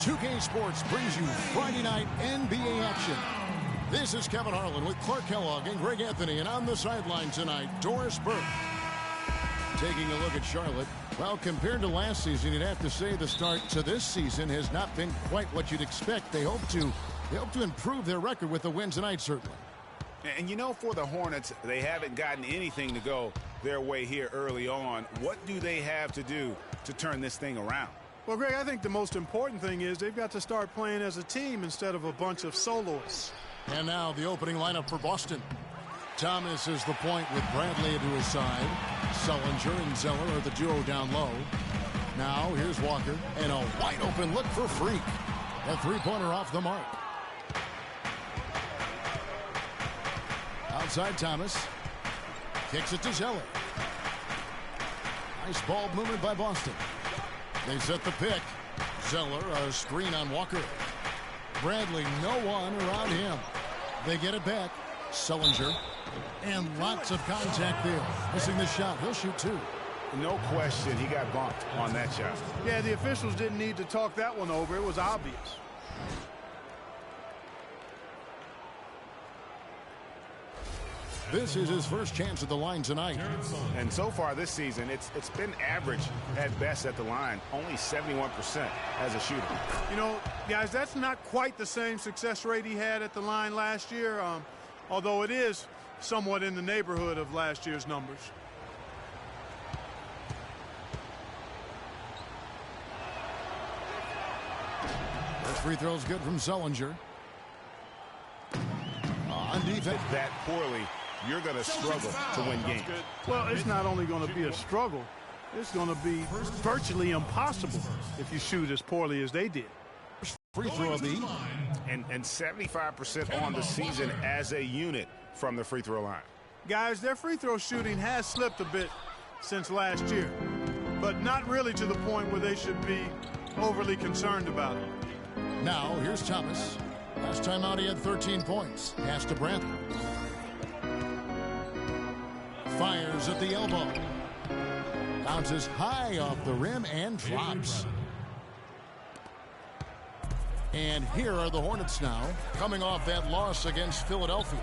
2K Sports brings you Friday night NBA action. This is Kevin Harlan with Clark Kellogg and Greg Anthony, and on the sideline tonight, Doris Burke. Taking a look at Charlotte, well, compared to last season, you'd have to say the start to this season has not been quite what you'd expect. They hope to improve their record with the win tonight, certainly. And you know, for the Hornets, they haven't gotten anything to go their way here early on. What do they have to do to turn this thing around? Well, Greg, I think the most important thing is they've got to start playing as a team instead of a bunch of soloists. And now the opening lineup for Boston. Thomas is the point with Bradley to his side. Sullinger and Zeller are the duo down low. Now here's Walker, and a wide open look for Freak. A three-pointer off the mark. Outside Thomas. Kicks it to Zeller. Nice ball movement by Boston. They set the pick. Zeller, a screen on Walker. Bradley, no one around him. They get it back. Sullinger. And lots of contact there. Missing the shot. He'll shoot two. No question, he got bumped on that shot. Yeah, the officials didn't need to talk that one over. It was obvious. This is his first chance at the line tonight. And so far this season, it's been average at best at the line. Only 71% as a shooter. You know, guys, that's not quite the same success rate he had at the line last year, although it is somewhat in the neighborhood of last year's numbers. First free throw's good from Sullinger. On defense. That poorly, you're going to struggle to win games. Well, it's not only going to be a struggle, it's going to be virtually impossible if you shoot as poorly as they did. Free throw of the and 75% on the season as a unit from the free throw line. Guys, their free throw shooting has slipped a bit since last year, but not really to the point where they should be overly concerned about it. Now, here's Thomas. Last time out, he had 13 points. Pass to Bradley. Fires at the elbow. Bounces high off the rim and drops. And here are the Hornets now, coming off that loss against Philadelphia.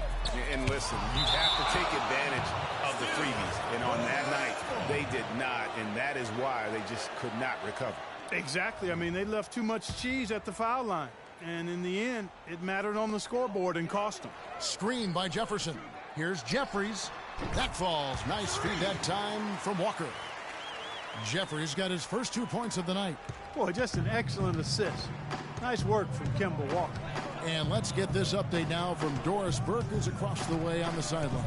And listen, you have to take advantage of the freebies. And on that night, they did not, and that is why they just could not recover. Exactly. I mean, they left too much cheese at the foul line. And in the end, it mattered on the scoreboard and cost them. Screen by Jefferson. Here's Jeffries. That falls. Nice feed that time from Walker. Jeffries got his first 2 points of the night. Boy, just an excellent assist. Nice work from Kemba Walker. And let's get this update now from Doris Burke, who's across the way on the sideline.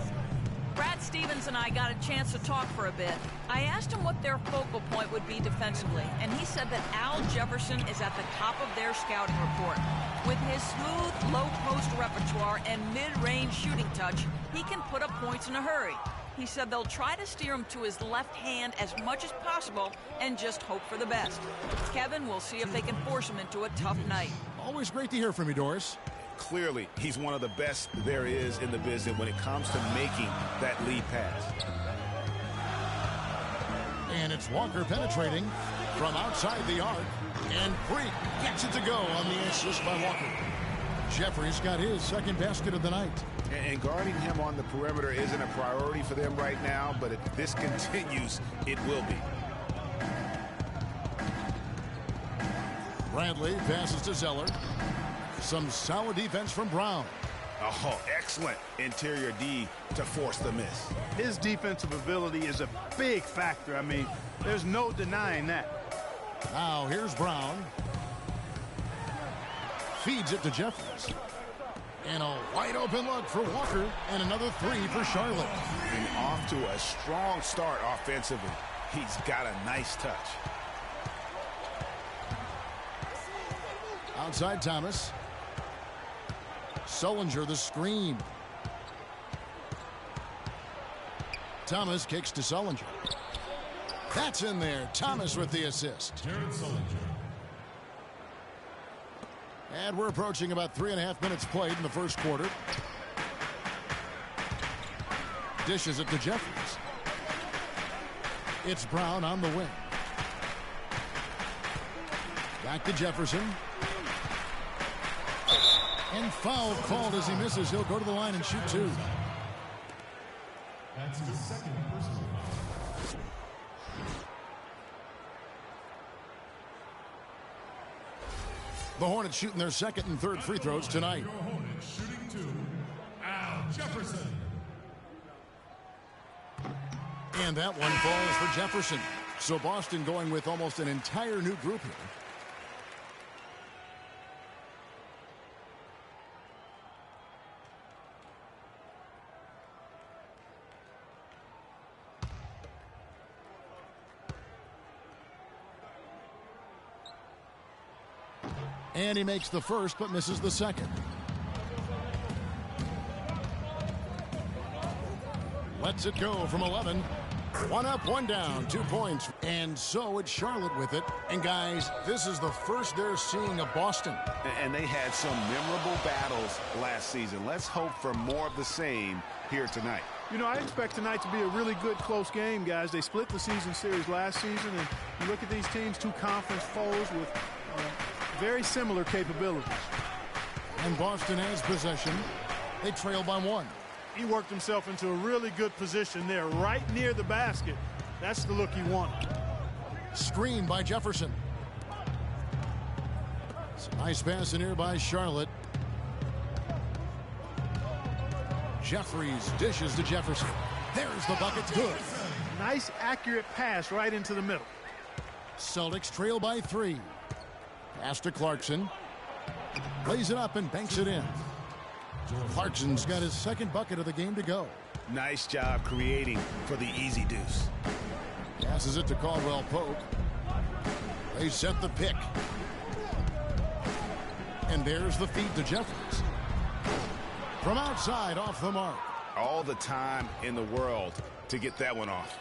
Brad Stevens and I got a chance to talk for a bit. I asked him what their focal point would be defensively, and he said that Al Jefferson is at the top of their scouting report. With his smooth, low-post repertoire and mid-range shooting touch, he can put up points in a hurry. He said they'll try to steer him to his left hand as much as possible and just hope for the best. Kevin, we'll see if they can force him into a tough night. Always great to hear from you, Doris. Clearly, he's one of the best there is in the business when it comes to making that lead pass. And it's Walker penetrating from outside the arc. And Freak gets it to go on the assist by Walker. Jeffries got his second basket of the night. And guarding him on the perimeter isn't a priority for them right now, but if this continues, it will be. Bradley passes to Zeller. Some solid defense from Brown. Oh, excellent interior D to force the miss. His defensive ability is a big factor. I mean, there's no denying that. Now here's Brown. Feeds it to Jeffries. And a wide open look for Walker, and another three for Charlotte. And off to a strong start offensively. He's got a nice touch. Outside Thomas. Sullinger the screen. Thomas kicks to Sullinger. That's in there. Thomas with the assist. And we're approaching about 3.5 minutes played in the first quarter. Dishes it to Jeffries. It's Brown on the wing. Back to Jefferson. And foul called as he misses. He'll go to the line and shoot two. That's his second personal. The Hornets shooting their second and third free throws tonight. Your Hornets shooting two, Al Jefferson. And that one falls for Jefferson. So Boston going with almost an entire new group here. And he makes the first, but misses the second. Lets it go from 11. One up, one down, 2 points. And so it's Charlotte with it. And guys, this is the first they're seeing of Boston. And they had some memorable battles last season. Let's hope for more of the same here tonight. You know, I expect tonight to be a really good, close game, guys. They split the season series last season, and you look at these teams, two conference foes with very similar capabilities. And Boston has possession. They trail by one. He worked himself into a really good position there, right near the basket. That's the look he wanted. Screen by Jefferson. It's a nice pass in here by Charlotte. Jeffries dishes to Jefferson. There's the bucket. Good. Nice, accurate pass right into the middle. Celtics trail by 3. Pass to Clarkson. Lays it up and banks it in. Clarkson's got his second bucket of the game to go. Nice job creating for the easy deuce. Passes it to Caldwell Pope. They set the pick. And there's the feed to Jeffries. From outside, off the mark. All the time in the world to get that one off.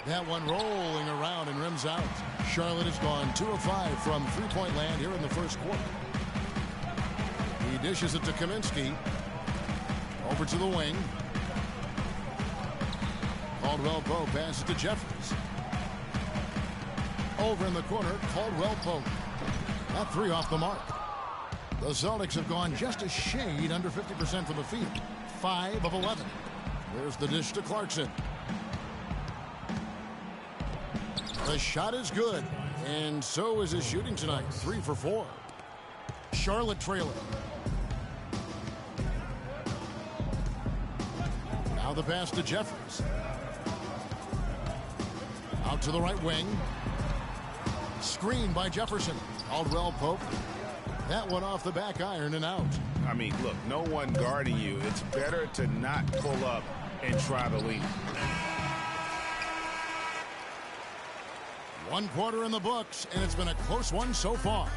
That one rolling around and rims out. Charlotte has gone 2 of 5 from three-point land here in the first quarter. He dishes it to Kaminsky. Over to the wing. Caldwell Pope passes to Jeffries. Over in the corner, Caldwell Pope. That three off the mark. The Celtics have gone just a shade under 50% from the field. 5 of 11. There's the dish to Clarkson. The shot is good, and so is his shooting tonight. 3 for 4. Charlotte trailing. Now the pass to Jeffries. Out to the right wing. Screen by Jefferson. Caldwell Pope. That one off the back iron and out. I mean, look, no one guarding you. It's better to not pull up and try the lead. 1 quarter in the books, and it's been a close one so far.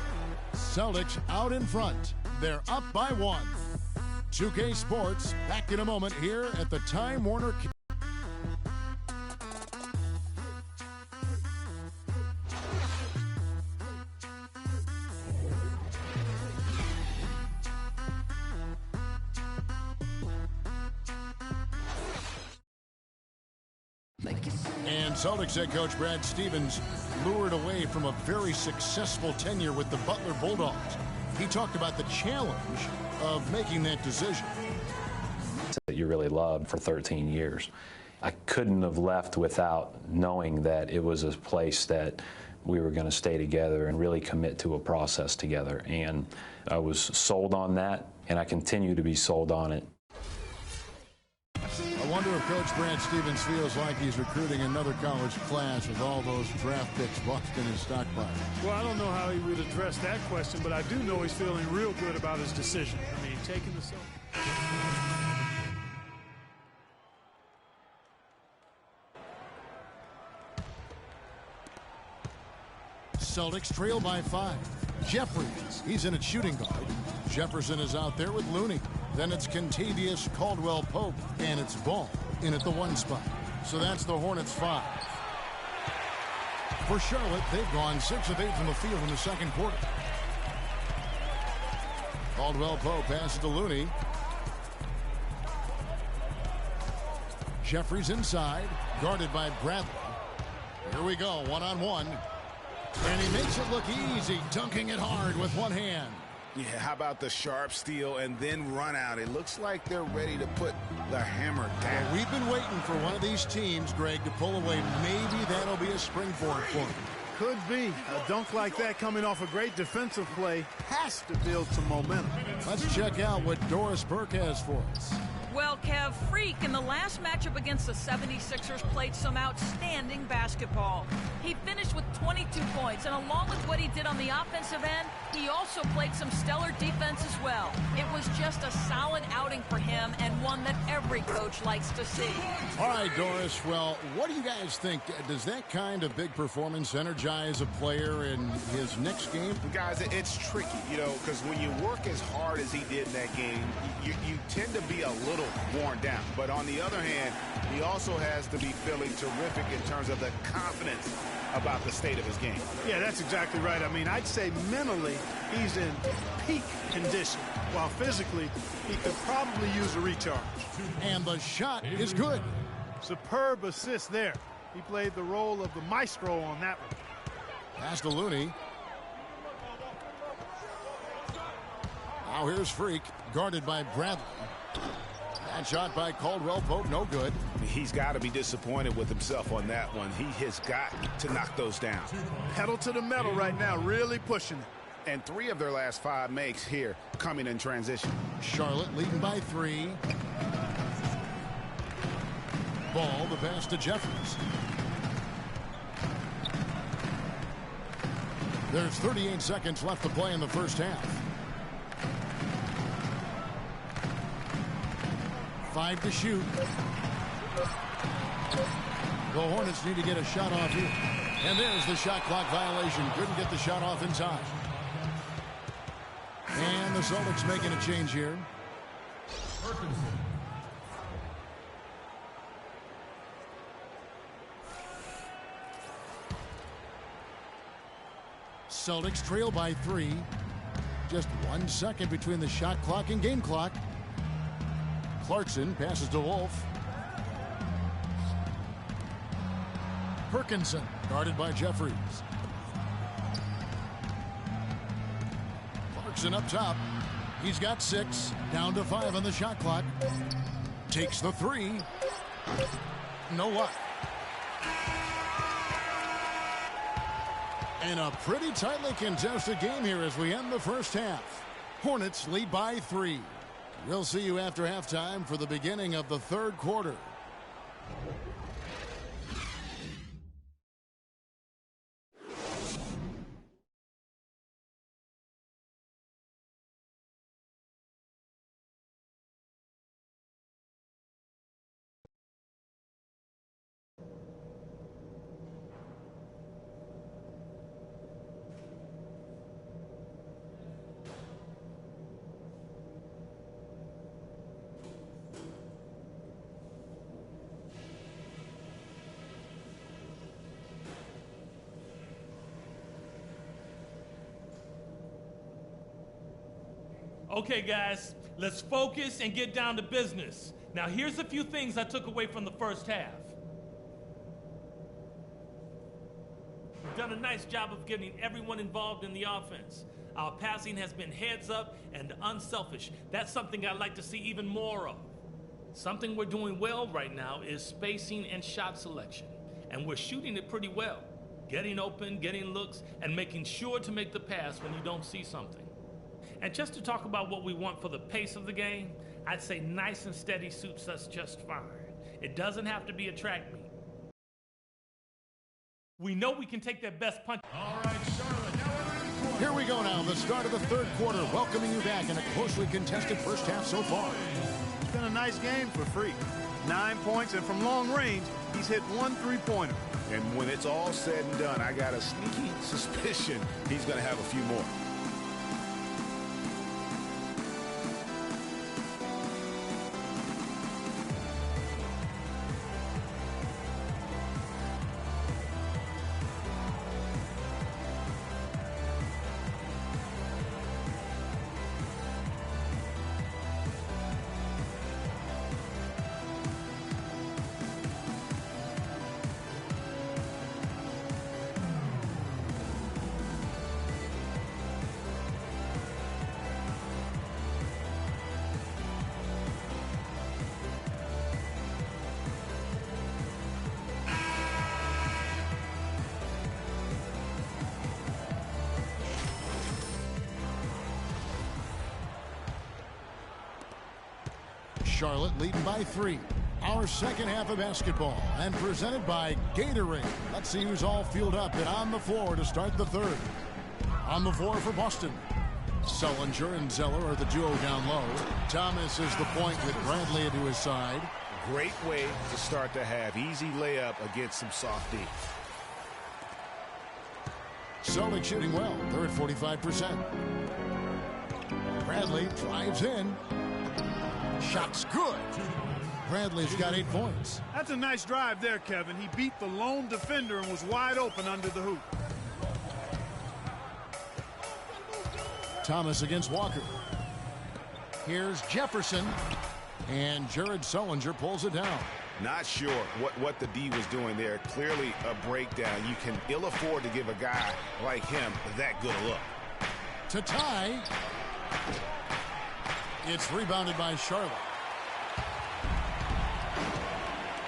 Celtics out in front. They're up by 1. 2K Sports back in a moment here at the Time Warner. And Celtics head coach Brad Stevens lured away from a very successful tenure with the Butler Bulldogs. He talked about the challenge of making that decision. That you really loved for 13 years. I couldn't have left without knowing that it was a place that we were going to stay together and really commit to a process together. And I was sold on that, and I continue to be sold on it. I wonder if Coach Brad Stevens feels like he's recruiting another college class with all those draft picks Boston has stockpiled. Well, I don't know how he would address that question, but I do know he's feeling real good about his decision. I mean, taking the Celtics trail by 5. Jeffries, he's in at shooting guard. Jefferson is out there with Looney. Then it's Contavious Caldwell Pope, and it's Ball in at the 1 spot. So that's the Hornets 5. For Charlotte, they've gone 6 of 8 from the field in the second quarter. Caldwell Pope passes to Looney. Jeffries inside, guarded by Bradley. Here we go, 1-on-1. And he makes it look easy, dunking it hard with one hand. Yeah, how about the sharp steal and then run out? It looks like they're ready to put the hammer down. Well, we've been waiting for one of these teams, Greg, to pull away. Maybe that'll be a springboard for them. Could be. A dunk like that coming off a great defensive play has to build some momentum. Let's check out what Doris Burke has for us. Well, Kev, Freak in the last matchup against the 76ers played some outstanding basketball. He finished with 22 points, and along with what he did on the offensive end, he also played some stellar defense as well. It was just a solid outing for him and one that every coach likes to see. All right, Doris, well, what do you guys think? Does that kind of big performance energize a player in his next game? Guys, it's tricky, you know, because when you work as hard as he did in that game, you tend to be a little worn down. But on the other hand, he also has to be feeling terrific in terms of the confidence about the state of his game. Yeah, that's exactly right. I mean, I'd say mentally he's in peak condition, while physically he could probably use a recharge. And the shot is good. Superb assist there. He played the role of the maestro on that one. Pass to Looney. Now here's Freak, guarded by Bradley. That shot by Caldwell Pope, no good. He's got to be disappointed with himself on that one. He has got to knock those down. Pedal to the metal right now, really pushing it. And 3 of their last 5 makes here coming in transition. Charlotte leading by 3. Ball, the pass to Jeffries. There's 38 seconds left to play in the first half. 5 to shoot. The Hornets need to get a shot off here. And there's the shot clock violation. Couldn't get the shot off in time. And the Celtics making a change here. Celtics trail by 3. Just 1 second between the shot clock and game clock. Clarkson passes to Wolf. Perkinson guarded by Jeffries. Clarkson up top. He's got 6. Down to 5 on the shot clock. Takes the 3. No luck. And a pretty tightly contested game here as we end the first half. Hornets lead by 3. We'll see you after halftime for the beginning of the third quarter. Okay, guys, let's focus and get down to business. Now, here's a few things I took away from the first half. We've done a nice job of getting everyone involved in the offense. Our passing has been heads up and unselfish. That's something I'd like to see even more of. Something we're doing well right now is spacing and shot selection. And we're shooting it pretty well. Getting open, getting looks, and making sure to make the pass when you don't see something. And just to talk about what we want for the pace of the game, I'd say nice and steady suits us just fine. It doesn't have to be a track meet. We know we can take their best punch. All right, Charlotte, now we're in the corner. Here we go now, the start of the third quarter, welcoming you back in a closely contested first half so far. It's been a nice game for Freak. 9 points, and from long range, he's hit 1 3-pointer. And when it's all said and done, I got a sneaky suspicion he's going to have a few more. Charlotte leading by 3. Our second half of basketball and presented by Gatorade. Let's see who's all fueled up and on the floor to start the third. On the floor for Boston, Sullinger and Zeller are the duo down low. Thomas is the point with Bradley into his side. Great way to start the half. Easy layup against some soft D. Celtics shooting well. They're at 45%. Bradley drives in. Shot's good. Bradley's got 8 points. That's a nice drive there, Kevin. He beat the lone defender and was wide open under the hoop. Thomas against Walker. Here's Jefferson. And Jared Sullinger pulls it down. Not sure what the D was doing there. Clearly a breakdown. You can ill afford to give a guy like him that good a look. To tie. It's rebounded by Charlotte.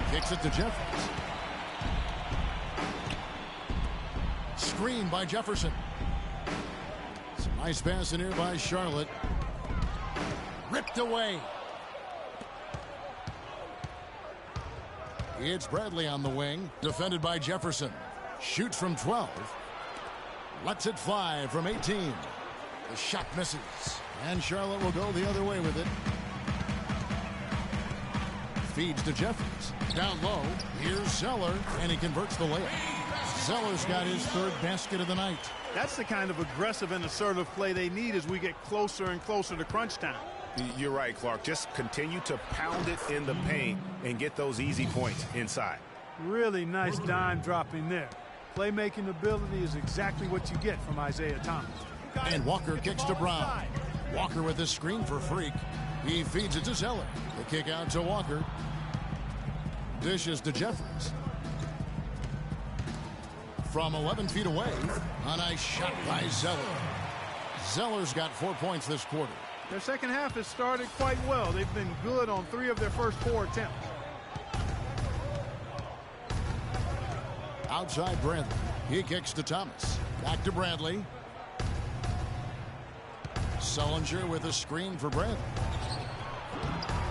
Kicks it to Jeffries. Screen by Jefferson. Some nice pass in here by Charlotte. Ripped away. It's Bradley on the wing. Defended by Jefferson. Shoots from 12. Lets it fly from 18. The shot misses. And Charlotte will go the other way with it. Feeds to Jeffries. Down low. Here's Zeller. And he converts the layup. Zeller's got his third basket of the night. That's the kind of aggressive and assertive play they need as we get closer and closer to crunch time. You're right, Clark. Just continue to pound it in the paint and get those easy points inside. Really nice dime dropping there. Playmaking ability is exactly what you get from Isaiah Thomas. And Walker kicks to Brown. Walker with a screen for Freak. He feeds it to Zeller. The kick out to Walker. Dishes to Jeffries. From 11 feet away, a nice shot by Zeller. Zeller's got 4 points this quarter. Their second half has started quite well. They've been good on 3 of their first 4 attempts. Outside Bradley. He kicks to Thomas. Back to Bradley. Sullinger with a screen for Bradley.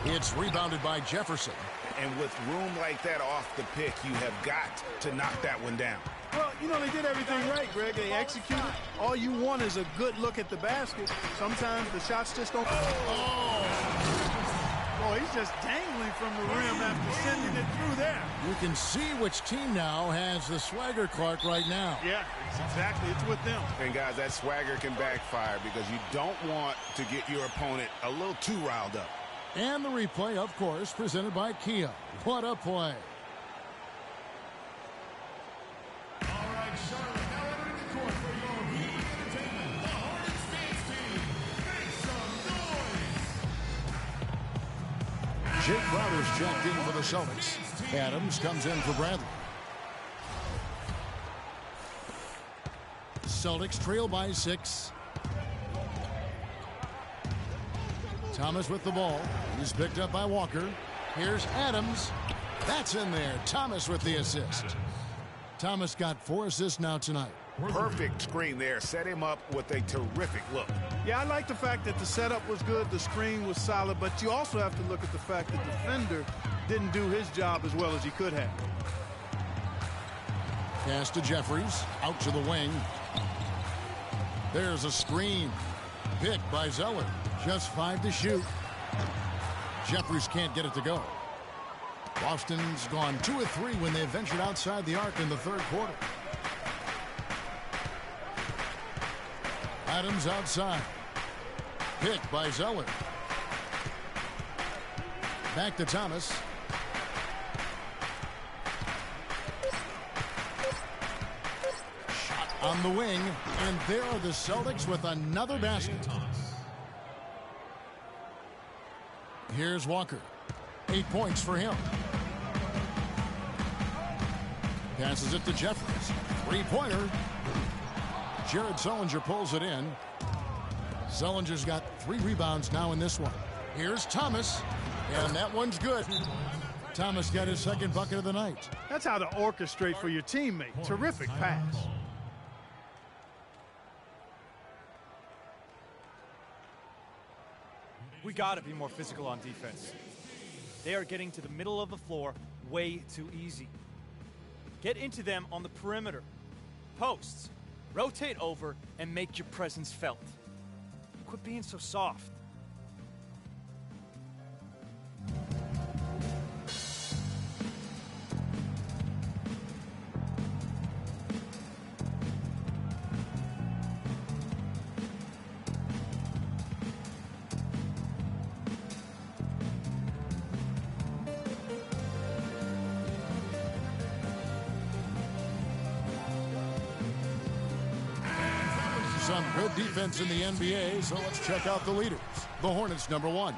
It's rebounded by Jefferson. And with room like that off the pick, you have got to knock that one down. Well, you know, they did everything right, Greg. They executed. All you want is a good look at the basket. Sometimes the shots just don't. Oh, he's just dangling from the rim after sending it through there. You can see which team now has the swagger, Clark, right now. Yeah, it's with them. And, guys, that swagger can backfire because you don't want to get your opponent a little too riled up. And the replay, of course, presented by Kia. What a play. Charlotte now entering the court for your Heat Entertainment, the Hornets dance team. Make some noise! Jake Crowder's checked in for the Celtics. Adams comes in for Bradley. Celtics trail by 6. Thomas with the ball. He's picked up by Walker. Here's Adams. That's in there. Thomas with the assist. Thomas got 4 assists now tonight. Perfect screen there. Set him up with a terrific look. Yeah, I like the fact that the setup was good, the screen was solid, but you also have to look at the fact that the defender didn't do his job as well as he could have. Pass to Jeffries. Out to the wing. There's a screen. Picked by Zeller. Just 5 to shoot. Jeffries can't get it to go. Boston's gone 2 of 3 when they ventured outside the arc in the third quarter. Adams outside. Picked by Zeller. Back to Thomas. Shot on the wing. And there are the Celtics with another basket. Here's Walker. 8 points for him. Passes it to Jeffries. 3-pointer. Jared Sullinger pulls it in. Sullinger's got 3 rebounds now in this one. Here's Thomas. And that one's good. Thomas got his second bucket of the night. That's how to orchestrate for your teammate. Terrific pass. We got to be more physical on defense. They are getting to the middle of the floor way too easy. Get into them on the perimeter. Posts. Rotate over and make your presence felt. Quit being so soft. Some good defense in the NBA, so let's check out the leaders. The Hornets, number 1.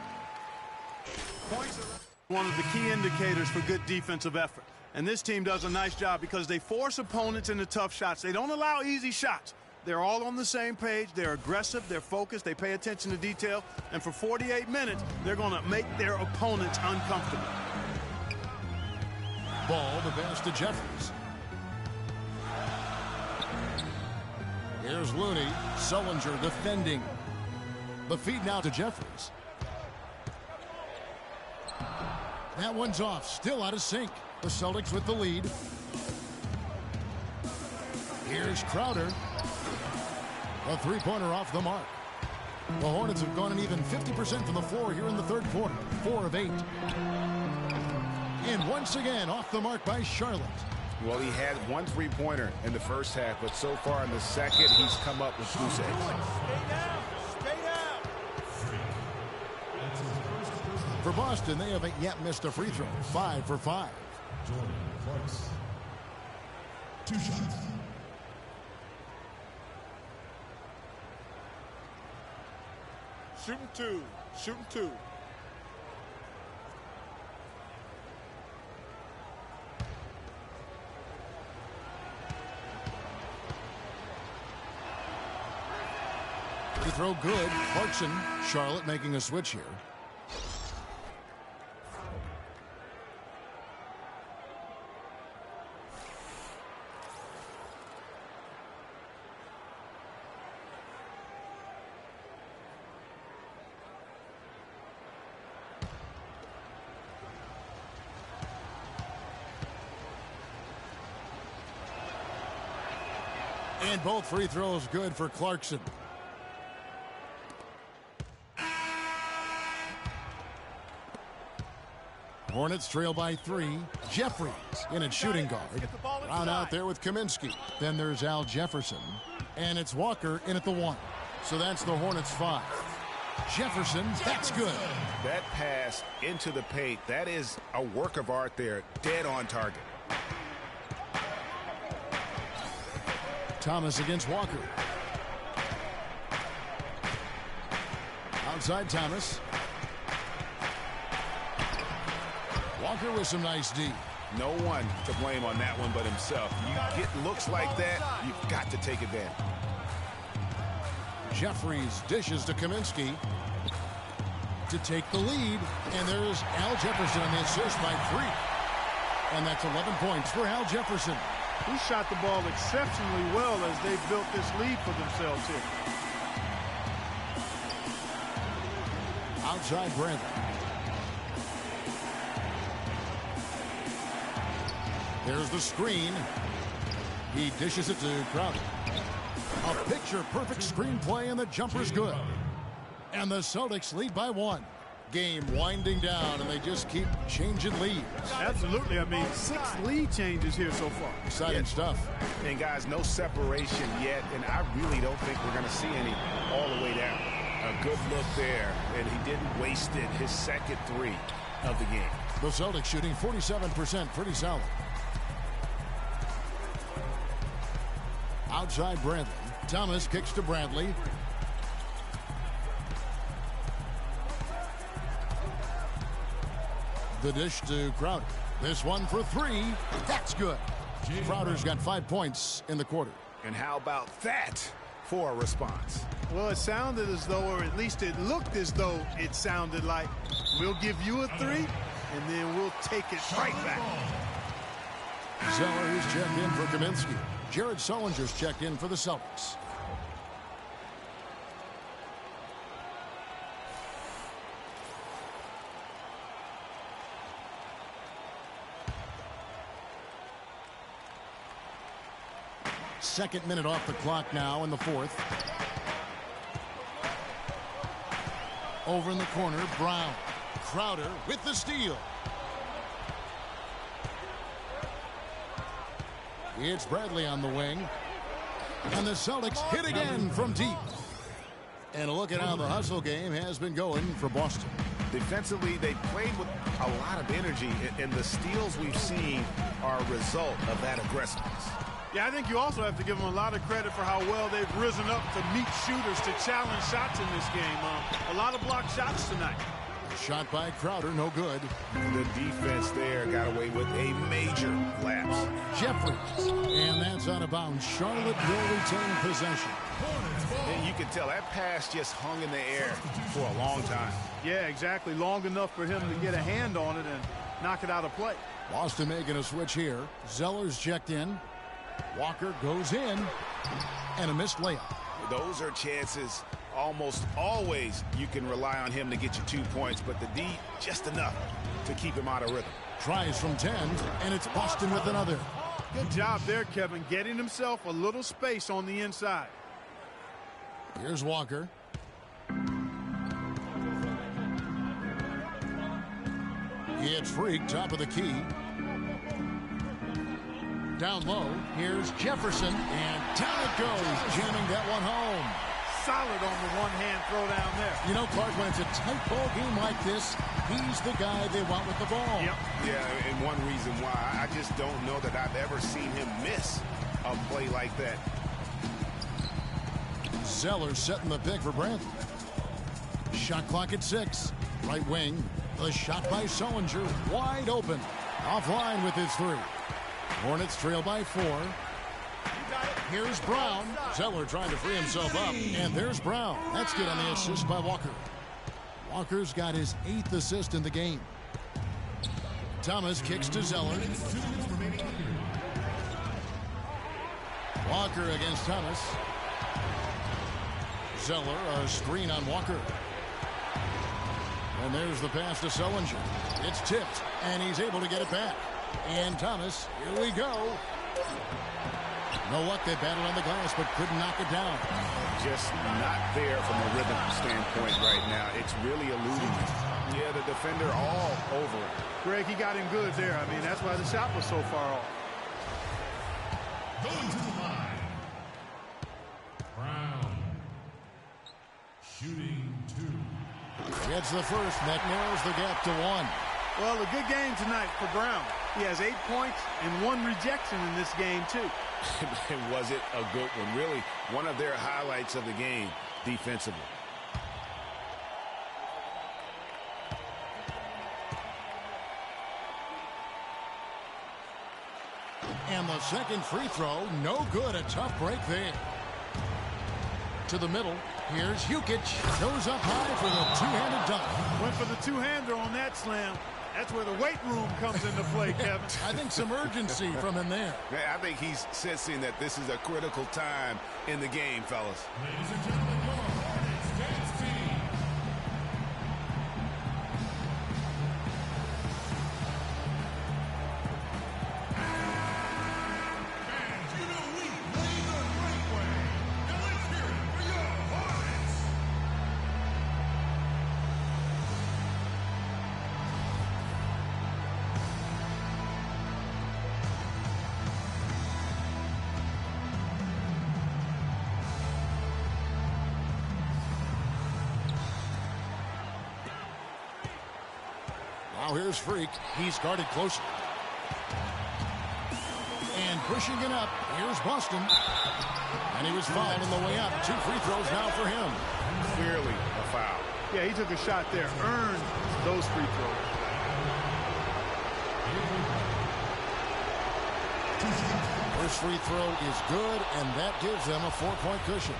Points are one of the key indicators for good defensive effort. And this team does a nice job because they force opponents into tough shots. They don't allow easy shots. They're all on the same page. They're aggressive. They're focused. They pay attention to detail. And for 48 minutes, they're going to make their opponents uncomfortable. Ball, the pass to Jeffries. Here's Looney. Sullinger defending. The feed now to Jeffries. That one's off. Still out of sync. The Celtics with the lead. Here's Crowder. A three-pointer off the mark. The Hornets have gone an even 50% from the floor here in the third quarter. 4 of 8. And once again, off the mark by Charlotte. Well, he had one three-pointer in the first half, but so far in the second, he's come up with goose eggs. Stay down. Stay down. For Boston, they haven't yet missed a free throw. 5 for 5. Jordan Clarkson. 2 shots. Shooting 2. Shooting 2. Free throw good. Clarkson. Charlotte making a switch here. And both free throws good for Clarkson. Hornets trail by 3. Jeffries in at shooting guard. Round out there with Kaminsky. Then there's Al Jefferson. And it's Walker in at the 1. So that's the Hornets 5. Jefferson, that's good. That pass into the paint, that is a work of art there. Dead on target. Thomas against Walker. Outside Thomas. Walker with some nice D. No one to blame on that one but himself. You get looks like that, you've got to take advantage. Jeffries dishes to Kaminsky to take the lead. And there's Al Jefferson on the assist by 3. And that's 11 points for Al Jefferson. He shot the ball exceptionally well as they built this lead for themselves here. Outside Brandon. There's the screen. He dishes it to Crowder. A picture-perfect screenplay, and the jumper's good. And the Celtics lead by 1. Game winding down, and they just keep changing leads. Absolutely. I mean, 6 lead changes here so far. Exciting stuff. And guys, no separation yet, and I really don't think we're going to see any all the way down. A good look there, and he didn't waste it. His second 3 of the game. The Celtics shooting 47%, pretty solid. Outside Bradley. Thomas kicks to Bradley. The dish to Crowder. This one for 3. That's good. Crowder's got 5 points in the quarter. And how about that for a response? Well, it sounded as though, or at least it looked as though it sounded like, we'll give you a 3, and then we'll take it right back. Zeller is checked in for Kaminsky. Jared Sullinger's checked in for the Celtics. Second minute off the clock now in the fourth. Over in the corner, Brown. Crowder with the steal. It's Bradley on the wing. And the Celtics hit again from deep. And a look at how the hustle game has been going for Boston. Defensively, they played with a lot of energy, and the steals we've seen are a result of that aggressiveness. Yeah, I think you also have to give them a lot of credit for how well they've risen up to meet shooters to challenge shots in this game. A lot of blocked shots tonight. Shot by Crowder, no good. The defense there got away with a major lapse. Jeffries, and that's out of bounds. Charlotte will retain possession. And you can tell that pass just hung in the air for a long time. Yeah, exactly. Long enough for him to get a hand on it and knock it out of play. Boston making a switch here. Zeller's checked in. Walker goes in. And a missed layup. Those are chances. Almost always you can rely on him to get you 2 points, but the D just enough to keep him out of rhythm. Tries from 10, and it's Boston with another. Good job there, Kevin, getting himself a little space on the inside. Here's Walker. It's Freak, top of the key. Down low, here's Jefferson, and down it goes, jamming that one home. Solid on the one-hand throw down there. You know, Clark, when it's a tight ball game like this, he's the guy they want with the ball. Yep. Yeah, and one reason why, I just don't know that I've ever seen him miss a play like that. Zeller setting the pick for Bradley. Shot clock at 6. Right wing. The shot by Sullinger. Wide open. Offline with his 3. Hornets trail by 4. Here's Brown. Zeller trying to free himself up. And there's Brown. That's good on the assist by Walker. Walker's got his 8th assist in the game. Thomas kicks to Zeller. Walker against Thomas. Zeller, a screen on Walker. And there's the pass to Sullinger. It's tipped, and he's able to get it back. And Thomas, here we go. Know what? They battled on the glass, but couldn't knock it down. Just not there from a rhythm standpoint right now. It's really eluding him. Yeah, the defender all over it. Greg, he got him good there. I mean, that's why the shot was so far off. Going to the line. Brown. Shooting 2. Gets the first. That narrows the gap to 1. Well, a good game tonight for Brown. He has 8 points and 1 rejection in this game, too. Was it a good one? Really, one of their highlights of the game defensively. And the second free throw, no good. A tough break there. To the middle. Here's Hukic. Goes up high for the two-handed dunk. Went for the two-hander on that slam. That's where the weight room comes into play, Kevin. I think some urgency from him there. I think he's sensing that this is a critical time in the game, fellas. Ladies and gentlemen, your Hornets dance team. Fans, you know we play the right way. Now let's hear it for your Hornets. Now here's Freak. He's guarded closer. And pushing it up. Here's Boston. And he was fouled on the way up. 2 free throws now for him. Clearly a foul. Yeah, he took a shot there. Earned those free throws. First free throw is good, and that gives them a 4-point cushion.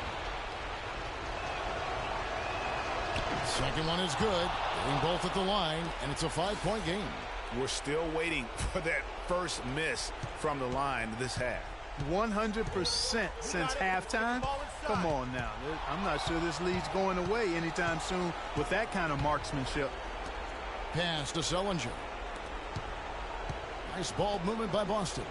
Second one is good. Getting both at the line, and it's a 5-point game. We're still waiting for that first miss from the line this half. 100% since halftime. Come on now. I'm not sure this lead's going away anytime soon with that kind of marksmanship. Pass to Sullinger. Nice ball movement by Boston.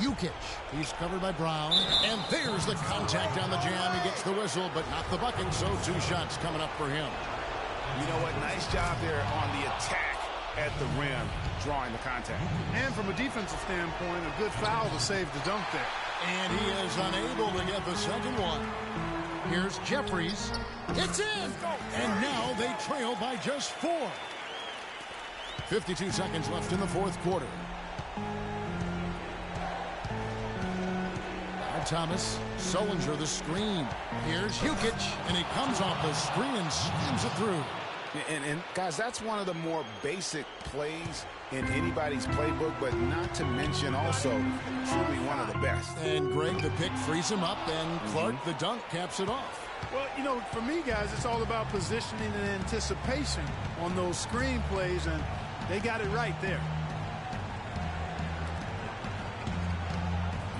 Jukic. He's covered by Brown. And there's the contact on the jam. He gets the whistle, but not the bucket, so 2 shots coming up for him. You know what? Nice job there on the attack at the rim, drawing the contact. And from a defensive standpoint, a good foul to save the dunk there. And he is unable to get the second one. Here's Jeffries. It's in! And now they trail by just 4. 52 seconds left in the fourth quarter. Now Thomas, Sullinger the screen. Here's Jukic, and he comes off the screen and slams it through. And guys, that's one of the more basic plays in anybody's playbook, but not to mention also truly one of the best. And Greg, the pick frees him up, and Clark, the dunk, caps it off. Well, you know, for me, guys, it's all about positioning and anticipation on those screen plays, and they got it right there.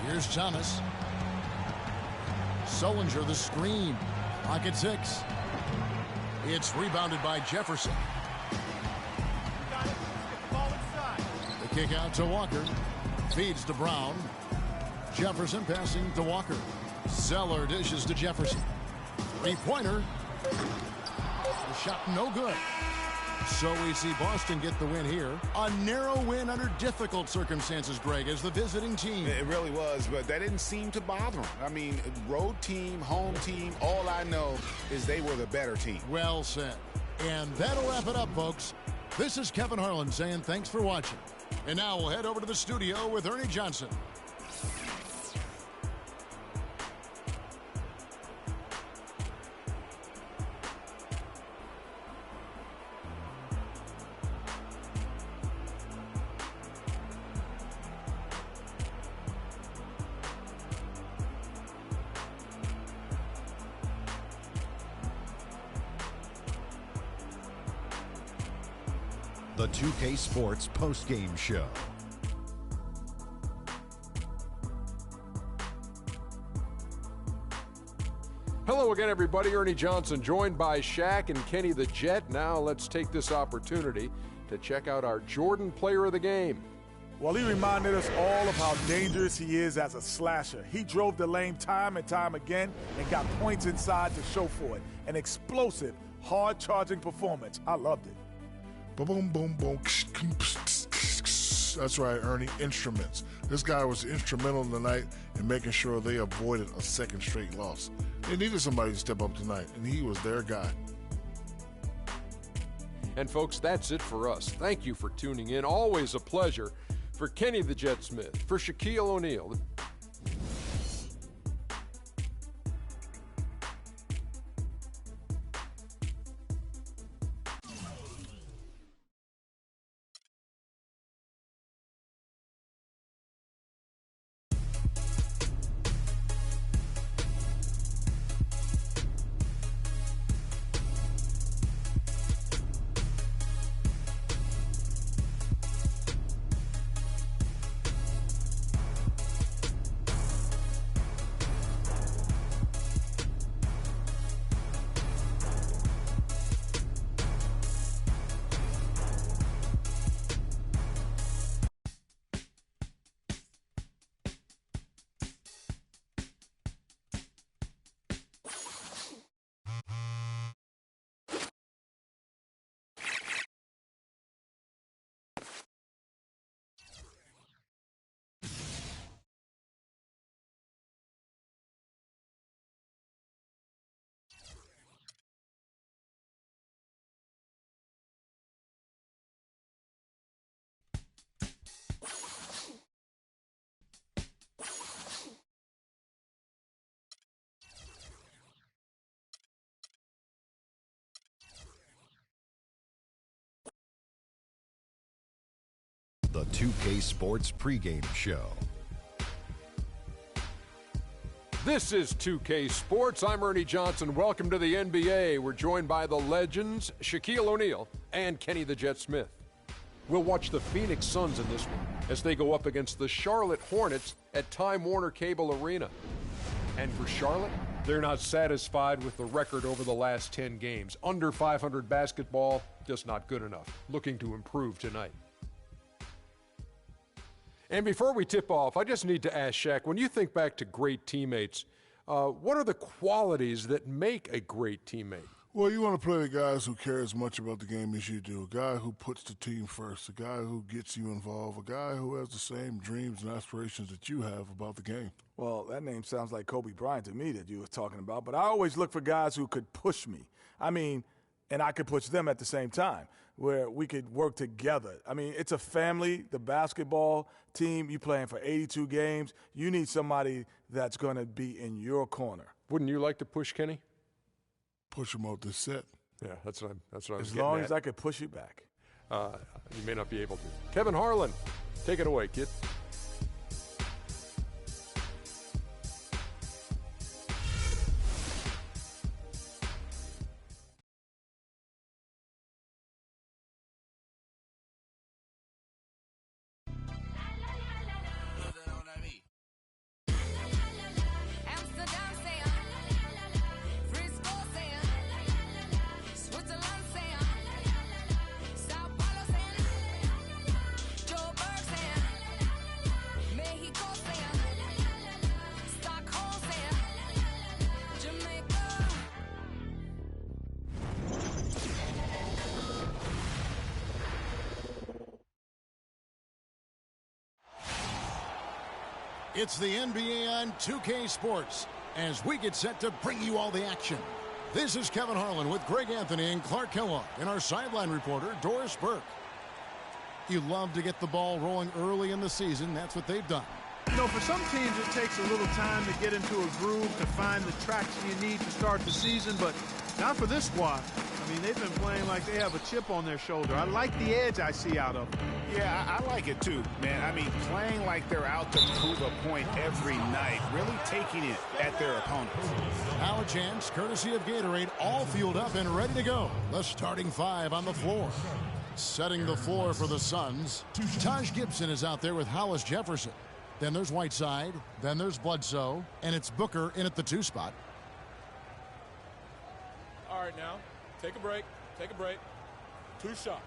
Here's Thomas. Sullinger the screen. Pocket 6. It's rebounded by Jefferson. The kick out to Walker. Feeds to Brown. Jefferson passing to Walker. Zeller dishes to Jefferson. 3-pointer. The shot no good. So we see Boston get the win here. A narrow win under difficult circumstances, Greg, as the visiting team. It really was, but that didn't seem to bother them. I mean, road team, home team, all I know is they were the better team. Well said. And that'll wrap it up, folks. This is Kevin Harlan saying thanks for watching. And now we'll head over to the studio with Ernie Johnson. The 2K Sports postgame show. Hello again, everybody. Ernie Johnson, joined by Shaq and Kenny the Jet. Now let's take this opportunity to check out our Jordan Player of the Game. Well, he reminded us all of how dangerous he is as a slasher. He drove the lane time and time again and got points inside to show for it. An explosive, hard-charging performance. I loved it. Boom, boom, boom. That's right, Ernie. Instruments. This guy was instrumental tonight in making sure they avoided a second straight loss. They needed somebody to step up tonight, and he was their guy. And folks, that's it for us. Thank you for tuning in. Always a pleasure. For Kenny the Jet Smith, for Shaquille O'Neal. The 2K Sports pregame show. This is 2K Sports. I'm Ernie Johnson. Welcome to the NBA. We're joined by the legends, Shaquille O'Neal and Kenny the Jet Smith. We'll watch the Phoenix Suns in this one as they go up against the Charlotte Hornets at Time Warner Cable Arena. And for Charlotte, they're not satisfied with the record over the last 10 games. Under 500 basketball, just not good enough. Looking to improve tonight. And before we tip off, I just need to ask Shaq, when you think back to great teammates, what are the qualities that make a great teammate? Well, you want to play with guys who care as much about the game as you do, a guy who puts the team first, a guy who gets you involved, a guy who has the same dreams and aspirations that you have about the game. Well, that name sounds like Kobe Bryant to me that you were talking about, but I always look for guys who could push me. I mean, and I could push them at the same time, where we could work together. I mean, it's a family, the basketball team, you playing for 82 games. You need somebody that's going to be in your corner. Wouldn't you like to push Kenny? Push him off the set. Yeah, that's what I was getting As long at. as I could push you back. You may not be able to. Kevin Harlan, take it away, kid. It's the NBA on 2K Sports as we get set to bring you all the action. This is Kevin Harlan with Greg Anthony and Clark Kellogg and our sideline reporter, Doris Burke. You love to get the ball rolling early in the season. That's what they've done. You know, for some teams, it takes a little time to get into a groove, to find the traction you need to start the season, but not for this squad. I mean, they've been playing like they have a chip on their shoulder. I like the edge I see out of them. Yeah, I like it too, man. I mean, playing like they're out to prove a point every night, really taking it at their opponents. Now a chance, courtesy of Gatorade, all fueled up and ready to go. The starting five on the floor. Setting the floor for the Suns, Taj Gibson is out there with Hollis Jefferson. Then there's Whiteside, then there's Bledsoe, and it's Booker in at the 2 spot. All right, now, take a break, 2 shots.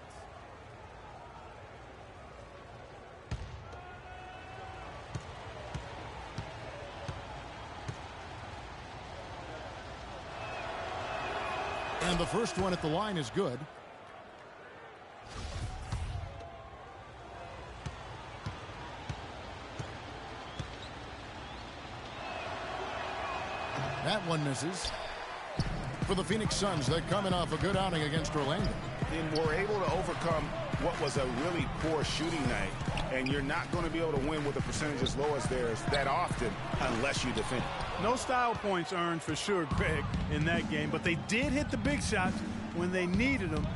And the first one at the line is good. That one misses. For the Phoenix Suns, they're coming off a good outing against Orlando. And we're able to overcome what was a really poor shooting night. And you're not going to be able to win with a percentage as low as theirs that often unless you defend. No style points earned for sure, Greg, in that game. But they did hit the big shots when they needed them.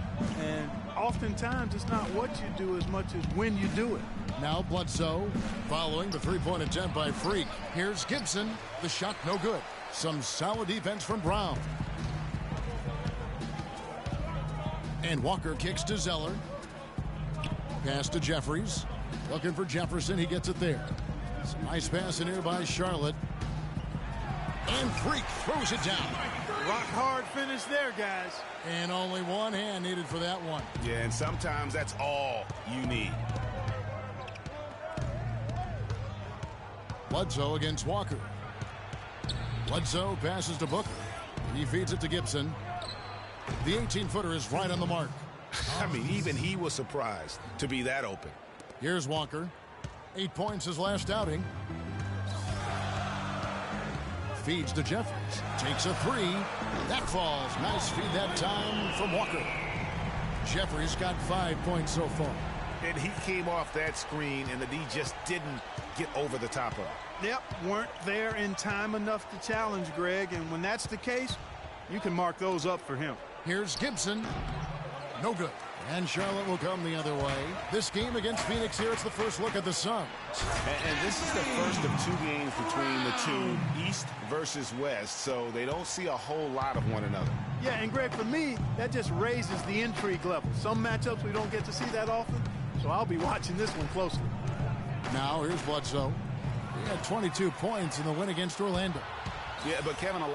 And oftentimes, it's not what you do as much as when you do it. Now Bledsoe following the three-point attempt by Freak. Here's Gibson. The shot no good. Some solid defense from Brown. And Walker kicks to Zeller. Pass to Jeffries. Looking for Jefferson. He gets it there. Some nice pass in here by Charlotte. And Freak throws it down. Rock hard finish there, guys. And only one hand needed for that one. Yeah, and sometimes that's all you need. Bledsoe against Walker. Bledsoe passes to Booker. He feeds it to Gibson. The 18-footer is right on the mark. I mean, even he was surprised to be that open. Here's Walker. 8 points his last outing. Feeds to Jeffries. Takes a three. That falls. Nice feed that time from Walker. Jeffries got 5 points so far. And he came off that screen, and the D just didn't get over the top of it. Yep, weren't there in time enough to challenge Greg, and when that's the case, you can mark those up for him. Here's Gibson. No good. And Charlotte will come the other way. This game against Phoenix here, it's the first look at the Suns. And this is the first of 2 games between the two, East versus West, so they don't see a whole lot of one another. Yeah, and Greg, for me, that just raises the intrigue level. Some matchups we don't get to see that often, so I'll be watching this one closely. Now here's Bledsoe. He had 22 points in the win against Orlando. Yeah, but Kevin, and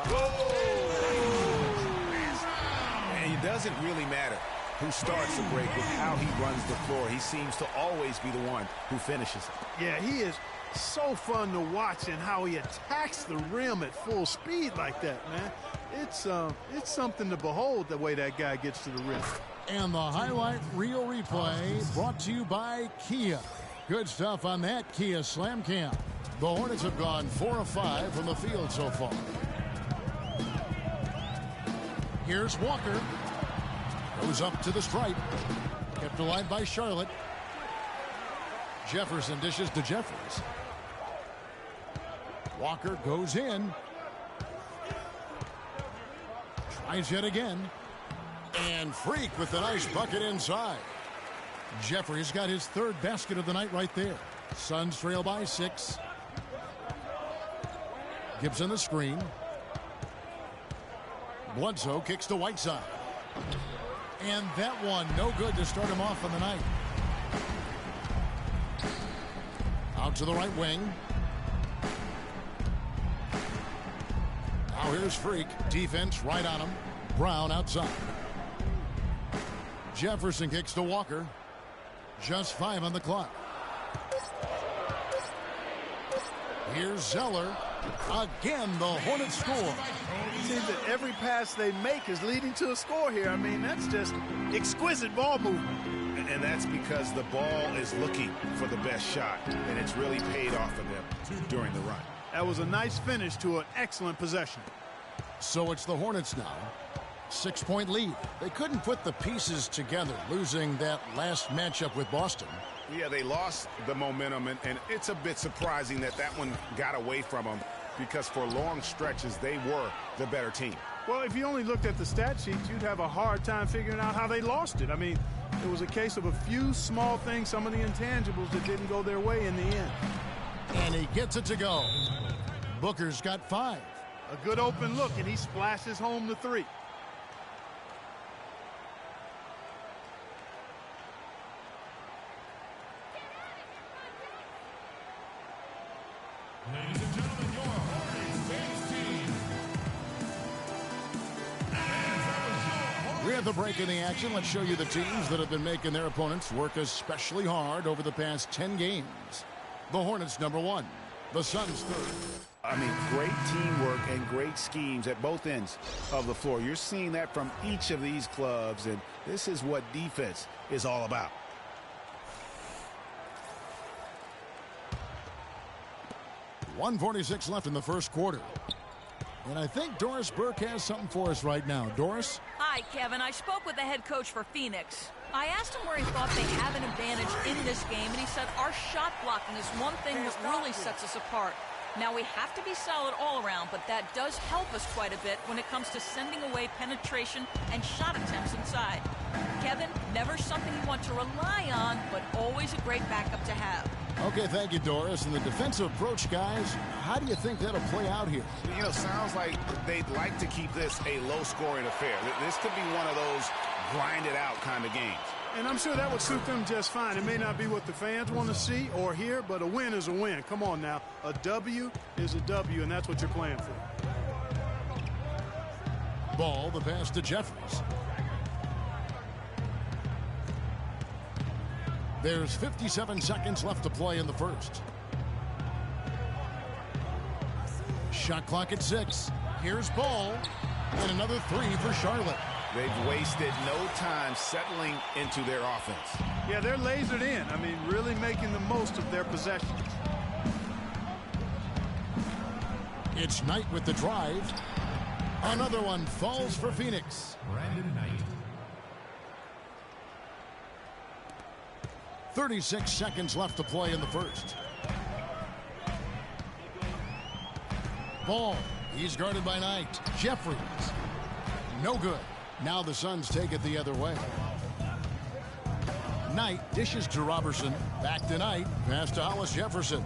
it doesn't really matter who starts the break with how he runs the floor. He seems to always be the one who finishes it. Yeah, he is so fun to watch, and how he attacks the rim at full speed like that, man. It's something to behold, the way that guy gets to the rim. And the highlight reel replay brought to you by Kia. Good stuff on that Kia Slam Cam. The Hornets have gone 4 of 5 from the field so far. Here's Walker. Goes up to the stripe. Kept alive by Charlotte. Jefferson dishes to Jeffries. Walker goes in. Tries yet again. And Freak with the nice bucket inside. Jeffries got his 3rd basket of the night right there. Suns trail by 6. Gibson the screen. Bledsoe kicks to Whiteside. And that one no good to start him off on the night. Out to the right wing. Now here's Freak. Defense right on him. Brown outside. Jefferson kicks to Walker. Just 5 on the clock. Here's Zeller. Again, the Hornets score. It seems that every pass they make is leading to a score here. I mean, that's just exquisite ball movement. And that's because the ball is looking for the best shot, and it's really paid off for them during the run. That was a nice finish to an excellent possession. So it's the Hornets now. 6-point lead. They couldn't put the pieces together, losing that last matchup with Boston. Yeah, they lost the momentum, and it's a bit surprising that one got away from them, because for long stretches, they were the better team. Well, if you only looked at the stat sheets, you'd have a hard time figuring out how they lost it. I mean, it was a case of a few small things, some of the intangibles that didn't go their way in the end. And he gets it to go. Booker's got 5. A good open look, and he splashes home the 3. Ladies and gentlemen, your Hornets team. We have the break in the action. Let's show you the teams that have been making their opponents work especially hard over the past 10 games. The Hornets, number 1. The Suns, 3rd. I mean, great teamwork and great schemes at both ends of the floor. You're seeing that from each of these clubs, and this is what defense is all about. .146 left in the first quarter. And I think Doris Burke has something for us right now. Doris? Hi, Kevin. I spoke with the head coach for Phoenix. I asked him where he thought they have an advantage in this game, and he said our shot blocking is one thing that really sets us apart. Now, we have to be solid all around, but that does help us quite a bit when it comes to sending away penetration and shot attempts inside. Kevin, never something you want to rely on, but always a great backup to have. Okay, thank you, Doris. And the defensive approach, guys, how do you think that'll play out here? You know, sounds like they'd like to keep this a low-scoring affair. This could be one of those grind-it-out kind of games. And I'm sure that would suit them just fine. It may not be what the fans want to see or hear, but a win is a win. Come on now. A W is a W, and that's what you're playing for. Ball, the pass to Jeffries. There's 57 seconds left to play in the first. Shot clock at 6. Here's Ball. And another 3 for Charlotte. They've wasted no time settling into their offense. Yeah, they're lasered in. I mean, really making the most of their possessions. It's Knight with the drive. Another one falls for Phoenix. Brandon Knight. 36 seconds left to play in the first. Ball. He's guarded by Knight. Jeffries. No good. Now the Suns take it the other way. Knight dishes to Robertson. Back to Knight. Pass to Hollis Jefferson.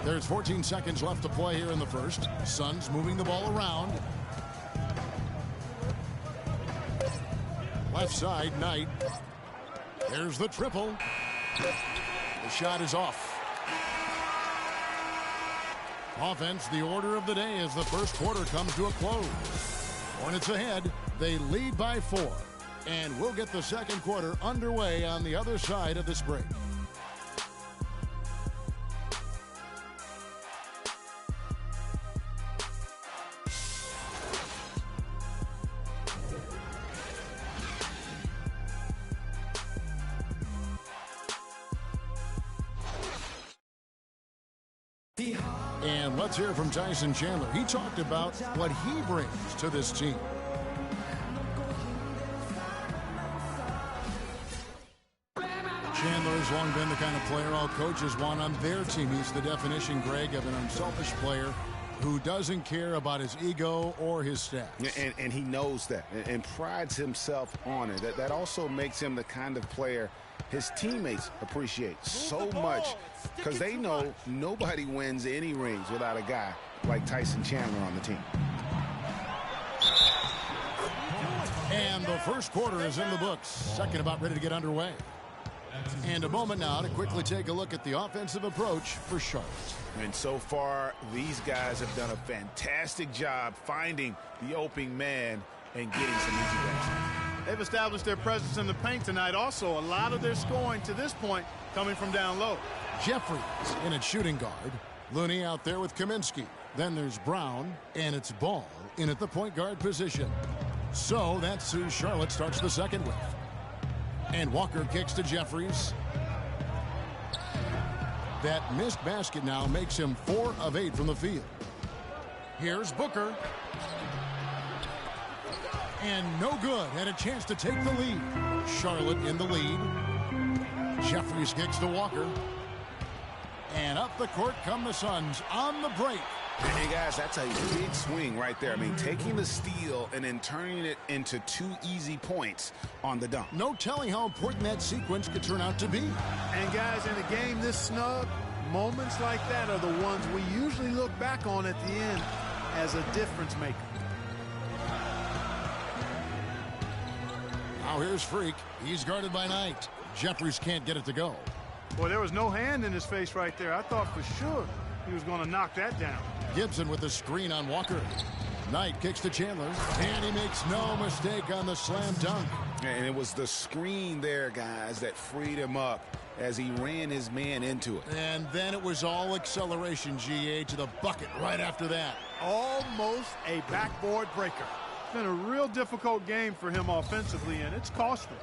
There's 14 seconds left to play here in the first. Suns moving the ball around. Left side, Knight. There's the triple. The shot is off. Offense, the order of the day as the first quarter comes to a close. Hornets ahead. They lead by 4. And we'll get the second quarter underway on the other side of this break. And let's hear from Tyson Chandler. He talked about what he brings to this team. Chandler has long been the kind of player all coaches want on their team. He's the definition, Greg, of an unselfish player who doesn't care about his ego or his stats. And he knows that and prides himself on it. That also makes him the kind of player his teammates appreciate so much, because they know nobody wins any rings without a guy like Tyson Chandler on the team. And the first quarter is in the books. Second about ready to get underway. And a moment now to quickly take a look at the offensive approach for Charlotte. And so far, these guys have done a fantastic job finding the opening man and getting some easy baskets. They've established their presence in the paint tonight. Also, a lot of their scoring to this point coming from down low. Jeffries in at shooting guard. Looney out there with Kaminsky. Then there's Brown, and it's Ball in at the point guard position. So that's who Charlotte starts the second with. And Walker kicks to Jeffries. That missed basket now makes him 4 of 8 from the field. Here's Booker. And no good. Had a chance to take the lead. Charlotte in the lead. Jeffries kicks to Walker. And up the court come the Suns on the break. Hey, guys, that's a big swing right there. I mean, taking the steal and then turning it into 2 easy points on the dunk. No telling how important that sequence could turn out to be. And, guys, in a game this snug, moments like that are the ones we usually look back on at the end as a difference maker. Now here's Freak. He's guarded by Knight. Jeffries can't get it to go. Boy, there was no hand in his face right there. I thought for sure he was going to knock that down. Gibson with the screen on Walker. Knight kicks to Chandler, and he makes no mistake on the slam dunk. And it was the screen there, guys, that freed him up as he ran his man into it. And then it was all acceleration, GA, to the bucket right after that. Almost a backboard breaker. It's been a real difficult game for him offensively, and it's costly.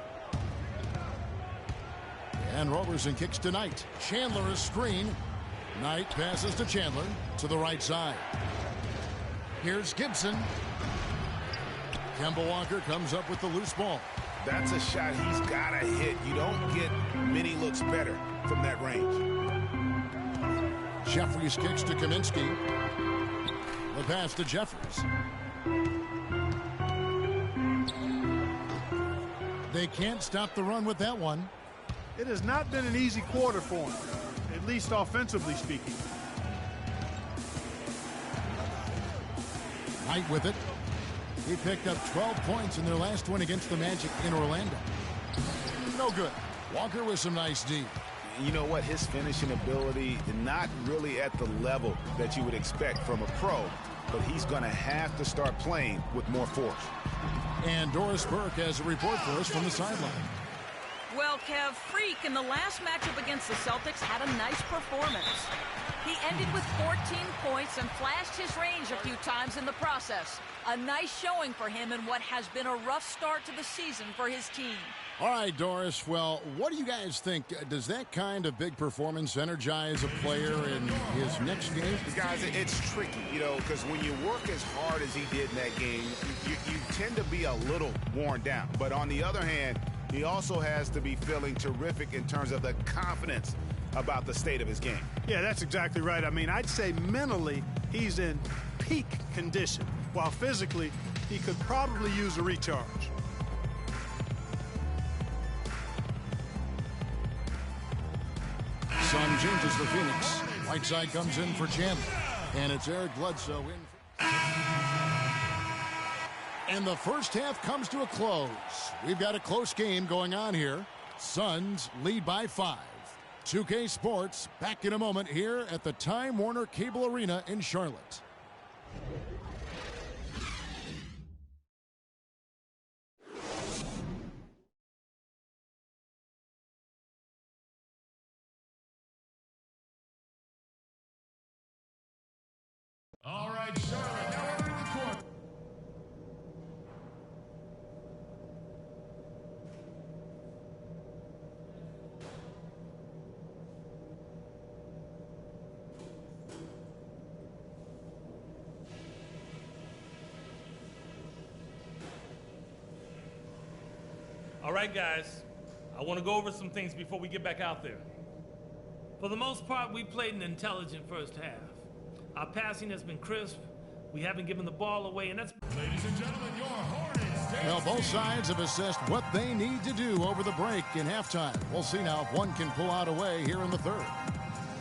And Roberson kicks to Knight. Chandler a screen. Knight passes to Chandler to the right side. Here's Gibson. Kemba Walker comes up with the loose ball. That's a shot he's got to hit. You don't get many looks better from that range. Jeffries kicks to Kaminsky. The pass to Jeffries. They can't stop the run with that one. It has not been an easy quarter for him, at least offensively speaking. Knight with it. He picked up 12 points in their last win against the Magic in Orlando. No good. Walker with some nice D. You know what? His finishing ability not really at the level that you would expect from a pro, but he's going to have to start playing with more force. And Doris Burke has a report for us from the sideline. Well, Kev, Freak in the last matchup against the Celtics had a nice performance. He ended with 14 points and flashed his range a few times in the process. A nice showing for him in what has been a rough start to the season for his team. All right, Doris. Well, what do you guys think? Does that kind of big performance energize a player in his next game? Guys, it's tricky, you know, because when you work as hard as he did in that game, you tend to be a little worn down. But on the other hand, he also has to be feeling terrific in terms of the confidence about the state of his game. Yeah, that's exactly right. I mean, I'd say mentally he's in peak condition, while physically he could probably use a recharge. Sun changes for Phoenix. Whiteside comes in for Chandler. And it's Eric Bledsoe in. And the first half comes to a close. We've got a close game going on here. Suns lead by 5. 2K Sports back in a moment here at the Time Warner Cable Arena in Charlotte. side, Charlotte now entering the court. All right, guys, I want to go over some things before we get back out there. For the most part, we played an intelligent first half. Our passing has been crisp. We haven't given the ball away, and that's... Ladies and gentlemen, your Hornets. Well, both sides have assessed what they need to do over the break in halftime. We'll see now if one can pull out a way here in the third.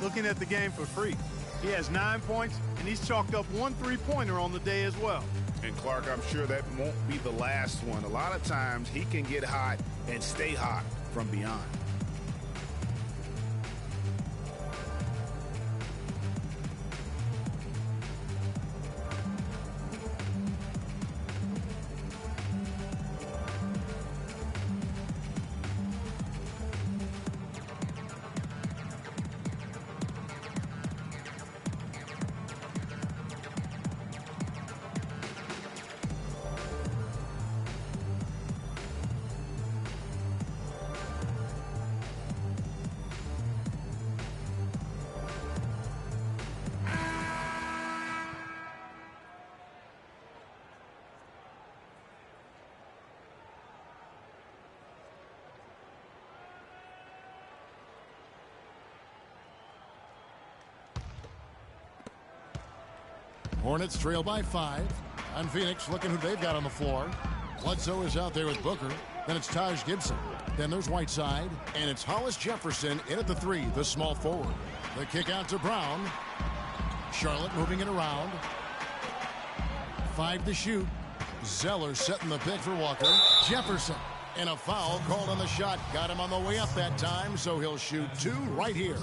Looking at the game for Freak, he has 9 points, and he's chalked up 1 3-pointer on the day as well. And Clark, I'm sure that won't be the last one. A lot of times he can get hot and stay hot from beyond. Hornets trail by 5. On Phoenix, looking who they've got on the floor. Bledsoe is out there with Booker. Then it's Taj Gibson. Then there's Whiteside. And it's Hollis Jefferson in at the 3, the small forward. The kick out to Brown. Charlotte moving it around. 5 to shoot. Zeller setting the pick for Walker. Jefferson. And a foul called on the shot. Got him on the way up that time, so he'll shoot 2 right here.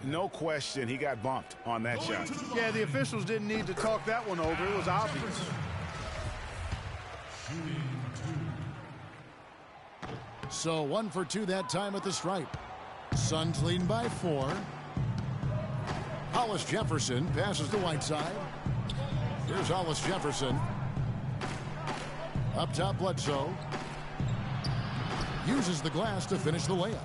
No question, he got bumped on that shot. Yeah, the officials didn't need to talk that one over. It was obvious. So 1 for 2 that time at the stripe. Suns leading by 4. Hollis Jefferson passes to Whiteside. Here's Hollis Jefferson. Up top, Bledsoe. Uses the glass to finish the layup.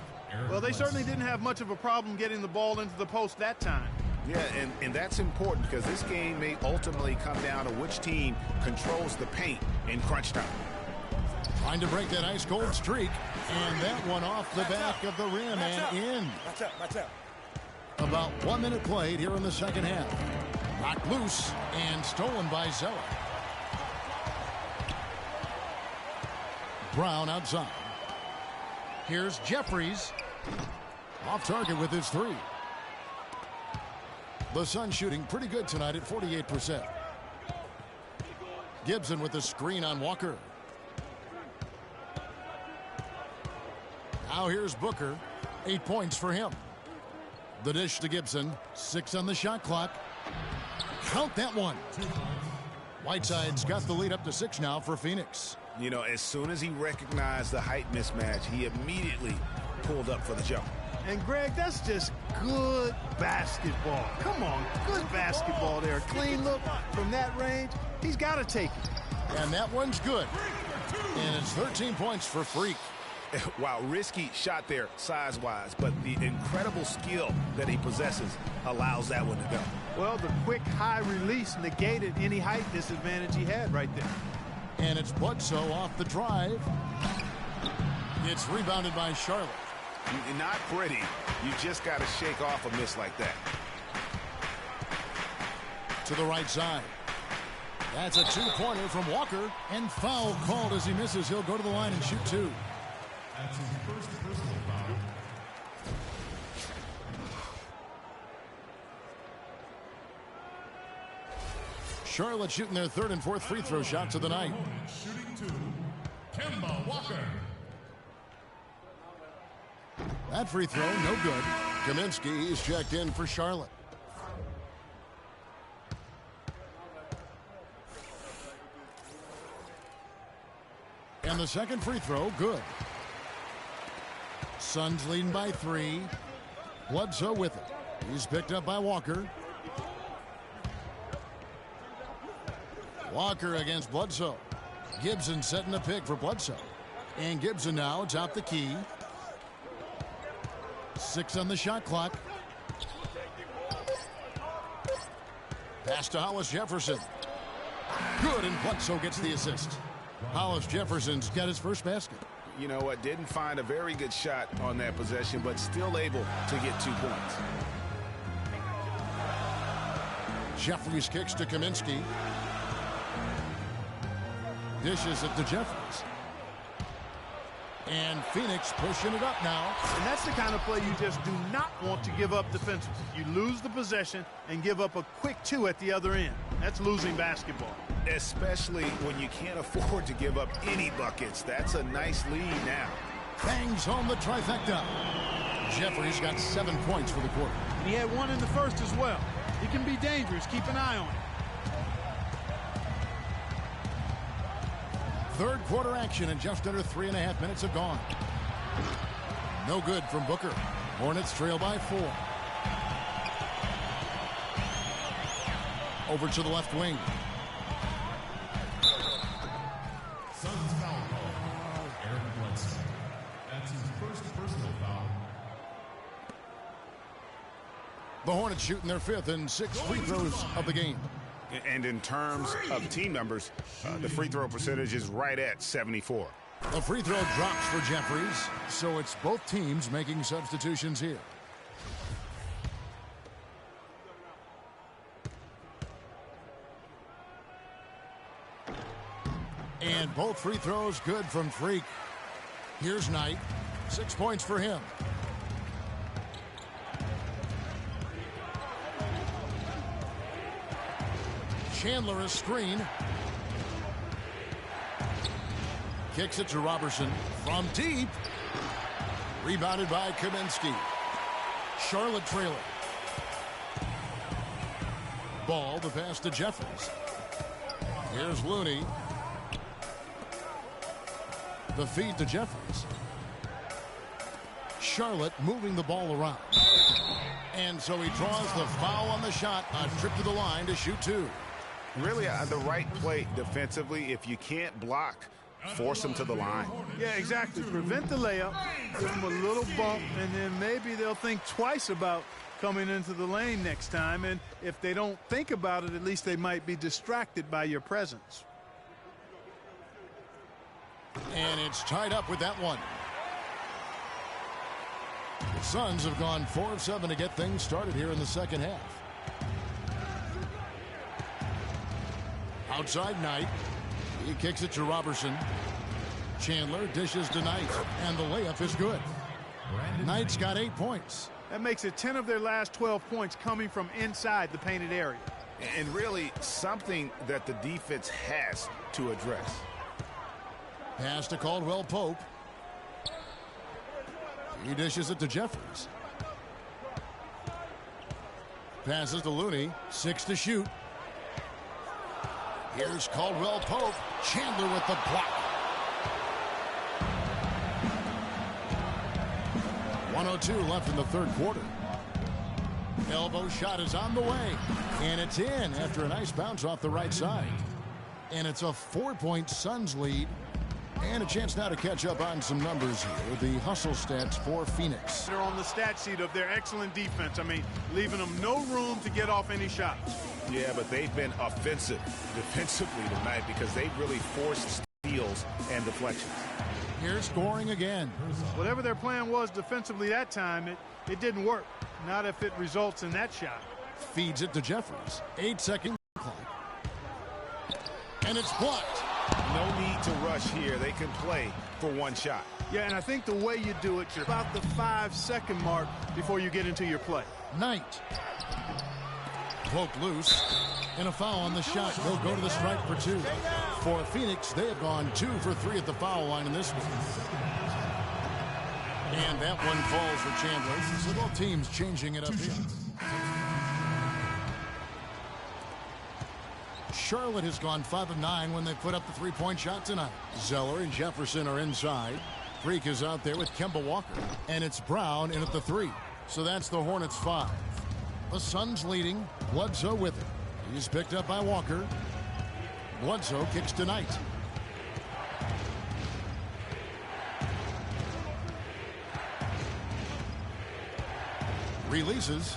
Well, they certainly didn't have much of a problem getting the ball into the post that time. Yeah, and that's important because this game may ultimately come down to which team controls the paint in crunch time. Trying to break that ice-cold streak, and that one off the back of the rim and in. Watch out. About 1 minute played here in the second half. Knocked loose and stolen by Zeller. Brown outside. Here's Jeffries. Off target with his 3. The Suns shooting pretty good tonight at 48%. Gibson with the screen on Walker. Now here's Booker. 8 points for him. The dish to Gibson. 6 on the shot clock. Count that one. Whiteside's got the lead up to 6 now for Phoenix. You know, as soon as he recognized the height mismatch, he immediately pulled up for the jump. And, Greg, that's just good basketball. Come on, good basketball there. Clean look from that range. He's got to take it. And that one's good. And it's 13 points for Freak. Wow, risky shot there size-wise, but the incredible skill that he possesses allows that one to go. Well, the quick high release negated any height disadvantage he had right there. And it's Bledsoe off the drive. It's rebounded by Charlotte. Not pretty. You just got to shake off a miss like that. To the right side. That's a 2-pointer from Walker. And foul called as he misses. He'll go to the line and shoot 2. That's his first personal foul. Charlotte shooting their 3rd and 4th free throw shots of the night. Shooting 2, Kemba Walker. That free throw, no good. Kaminsky is checked in for Charlotte. And the second free throw, good. Suns leading by 3. Bledsoe with it. He's picked up by Walker. Walker against Bledsoe. Gibson setting the pick for Bledsoe. And Gibson now top the key. 6 on the shot clock. Pass to Hollis Jefferson. Good, and Bledsoe gets the assist. Hollis Jefferson's got his first basket. You know what? Didn't find a very good shot on that possession, but still able to get 2 points. Jeffries kicks to Kaminsky. Dishes it to Jeffries. And Phoenix pushing it up now. And that's the kind of play you just do not want to give up defensively. You lose the possession and give up a quick 2 at the other end. That's losing basketball. Especially when you can't afford to give up any buckets. That's a nice lead now. Bangs home the trifecta. Jeffries got 7 points for the quarter. And he had 1 in the first as well. He can be dangerous. Keep an eye on him. Third quarter action, and just under 3.5 minutes have gone. No good from Booker. Hornets trail by 4. Over to the left wing. Suns foul call. Eric Bledsoe. That's his first personal foul. The Hornets shooting their 5th and 6th free throws of the game. And in terms of team numbers, the free throw percentage is right at 74. The free throw drops for Jeffries, so it's both teams making substitutions here. And both free throws good from Freak. Here's Knight. 6 points for him. Chandler a screen. Kicks it to Robertson from deep. Rebounded by Kaminsky. Charlotte trailing. Ball, the pass to Jeffries. Here's Looney. The feed to Jeffries. Charlotte moving the ball around. And so he draws the foul on the shot. A trip to the line to shoot 2. Really the right play defensively. If you can't block, force them to the line. Yeah, exactly. Prevent the layup, give them a little bump, and then maybe they'll think twice about coming into the lane next time. And if they don't think about it, at least they might be distracted by your presence. And it's tied up with that one. The Suns have gone 4 of 7 to get things started here in the second half. Outside Knight. He kicks it to Robertson. Chandler dishes to Knight, and the layup is good. Knight's got 8 points. That makes it 10 of their last 12 points coming from inside the painted area. And really something that the defense has to address. Pass to Caldwell Pope. He dishes it to Jeffries. Passes to Looney. 6 to shoot. Here's Caldwell Pope. Chandler with the block. 1:02 left in the third quarter. Elbow shot is on the way. And it's in after a nice bounce off the right side. And it's a 4-point Suns lead. And a chance now to catch up on some numbers here. The hustle stats for Phoenix. They're on the stat sheet of their excellent defense. I mean, leaving them no room to get off any shots. Yeah, but they've been offensive defensively tonight because they've really forced steals and deflections. Here's scoring again. Whatever their plan was defensively that time, it didn't work. Not if it results in that shot. Feeds it to Jeffries. 8-second clock. And it's blocked. No need to rush here. They can play for one shot. Yeah, and I think the way you do it, you're about the 5-second mark before you get into your play. Knight. Poked loose. And a foul on the shot. They'll go to the strike for 2. For Phoenix, they have gone 2 for 3 at the foul line in this one. And that one falls for Chandler. So both teams changing it up here. Charlotte has gone 5 of 9 when they put up the 3-point shot tonight. Zeller and Jefferson are inside. Freak is out there with Kemba Walker. And it's Brown in at the 3. So that's the Hornets 5. The Suns leading. Bledsoe with it. He's picked up by Walker. Bledsoe kicks to Knight. Releases.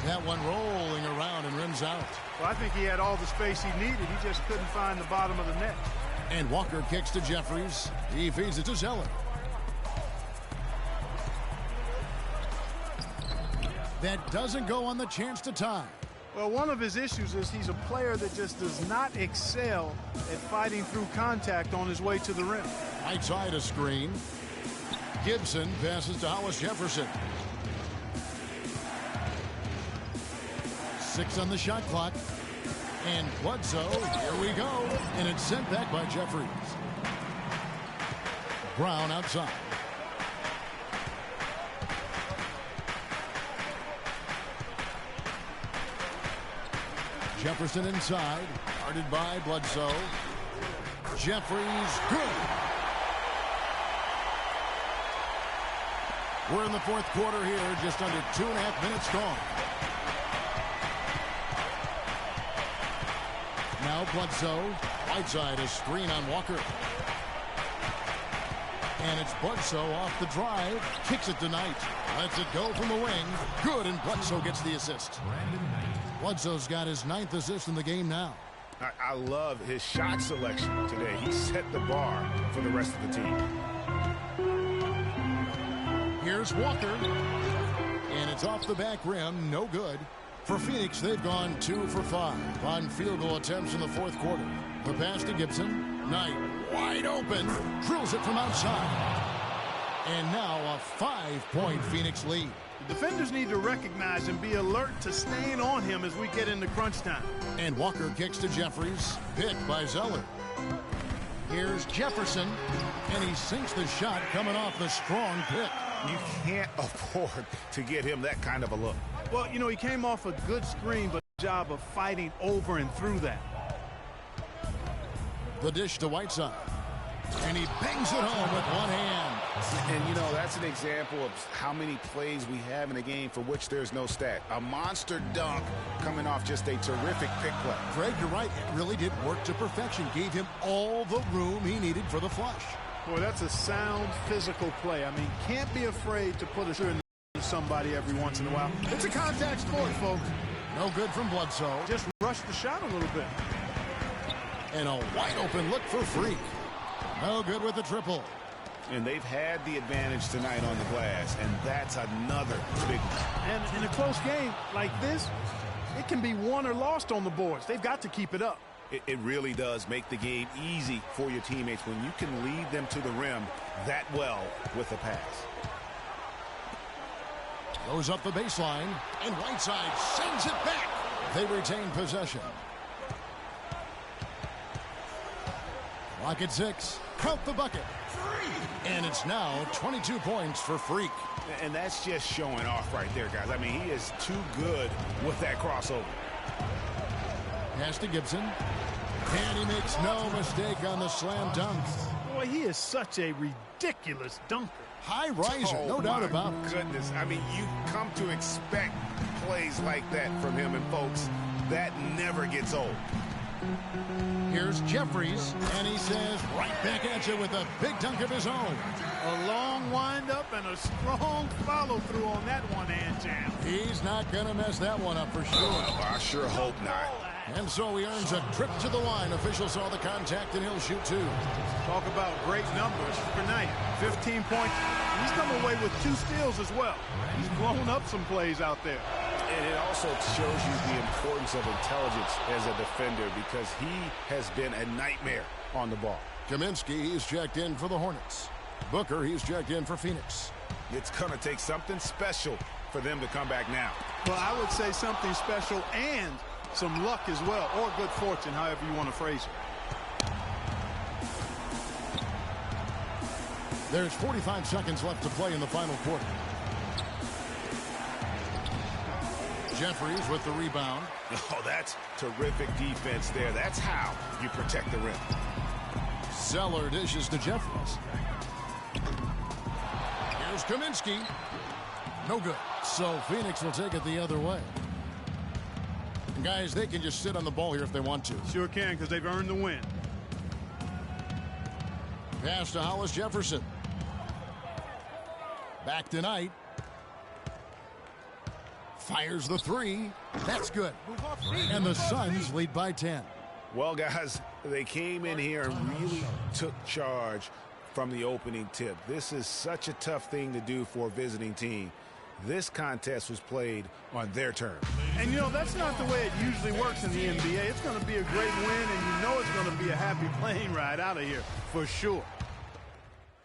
That one rolling around and rims out. Well, I think he had all the space he needed. He just couldn't find the bottom of the net. And Walker kicks to Jeffries. He feeds it to Zeller. That doesn't go on the chance to tie. Well, one of his issues is he's a player that just does not excel at fighting through contact on his way to the rim. Right side a screen. Gibson passes to Hollis Jefferson. 6 on the shot clock. And Bledsoe, here we go. And it's sent back by Jeffries. Brown outside. Jefferson inside, guarded by Bledsoe. Jeffries, good. We're in the fourth quarter here, just under 2.5 minutes gone. Now Bledsoe, right side, a screen on Walker. And it's Bledsoe off the drive, kicks it to Knight. Lets it go from the wing. Good, and Bledsoe gets the assist. Bledsoe's got his 9th assist in the game now. I love his shot selection today. He set the bar for the rest of the team. Here's Walker. And it's off the back rim, no good. For Phoenix, they've gone 2 for 5 on field goal attempts in the fourth quarter. The pass to Gibson. Knight, wide open, drills it from outside. And now a 5-point Phoenix lead. Defenders need to recognize and be alert to staying on him as we get into crunch time. And Walker kicks to Jeffries, picked by Zeller. Here's Jefferson, and he sinks the shot coming off the strong pick. You can't afford to get him that kind of a look. Well, you know, he came off a good screen, but job of fighting over and through that. The dish to Whiteside. And he bangs it home with one hand. And, you know, that's an example of how many plays we have in a game for which there's no stat. A monster dunk coming off just a terrific pick play. Greg, you're right. It really did work to perfection. Gave him all the room he needed for the flush. Boy, that's a sound physical play. I mean, can't be afraid to put a shot in somebody every once in a while. It's a contact sport, folks. No good from Bledsoe. Just rush the shot a little bit. And a wide open look for Freak. No good with the triple. And they've had the advantage tonight on the glass, and that's another big one. And in a close game like this, it can be won or lost on the boards. They've got to keep it up. It really does make the game easy for your teammates when you can lead them to the rim that well with a pass. Goes up the baseline, and Whiteside sends it back. They retain possession. Clock at 6. Count the bucket. And it's now 22 points for Freak. And that's just showing off right there, guys. I mean, he is too good with that crossover. Pass to Gibson. And he makes no mistake on the slam dunk. Boy, he is such a ridiculous dunker. High riser, no doubt about it. Goodness, I mean, you come to expect plays like that from him, and folks, that never gets old. Here's Jeffries, and he says right back at you with a big dunk of his own. A long windup and a strong follow-through on that one-hand jam. He's not going to mess that one up for sure. Oh, I sure hope not. And so he earns a trip to the line. Official saw the contact, and he'll shoot 2. Talk about great numbers for Knight. 15 points. He's come away with 2 steals as well. He's blown up some plays out there. And it also shows you the importance of intelligence as a defender, because he has been a nightmare on the ball. Kaminsky, he's checked in for the Hornets. Booker, he's checked in for Phoenix. It's going to take something special for them to come back now. Well, I would say something special and some luck as well, or good fortune, however you want to phrase it. There's 45 seconds left to play in the final quarter. Jeffries with the rebound. Oh, that's terrific defense there. That's how you protect the rim. Zeller dishes to Jeffries. Here's Kaminsky. No good. So Phoenix will take it the other way. guys, they can just sit on the ball here if they want to. Sure can, because they've earned the win. Pass to Hollis Jefferson. Back to Knight. Fires the three. That's good. And the Suns lead by 10. Well, guys, they came in here and really took charge from the opening tip. This is such a tough thing to do for a visiting team. This contest was played on their terms. And, you know, that's not the way it usually works in the NBA. It's going to be a great win, and you know it's going to be a happy plane ride out of here, for sure.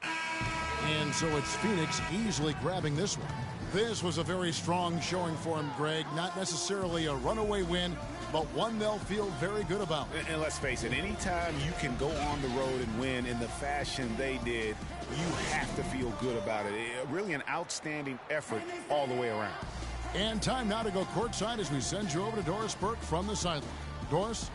And so it's Phoenix easily grabbing this one. This was a very strong showing for him, Greg. Not necessarily a runaway win, but one they'll feel very good about. And let's face it, anytime you can go on the road and win in the fashion they did, you have to feel good about it. Really an outstanding effort all the way around. And time now to go courtside as we send you over to Doris Burke from the sideline. Doris?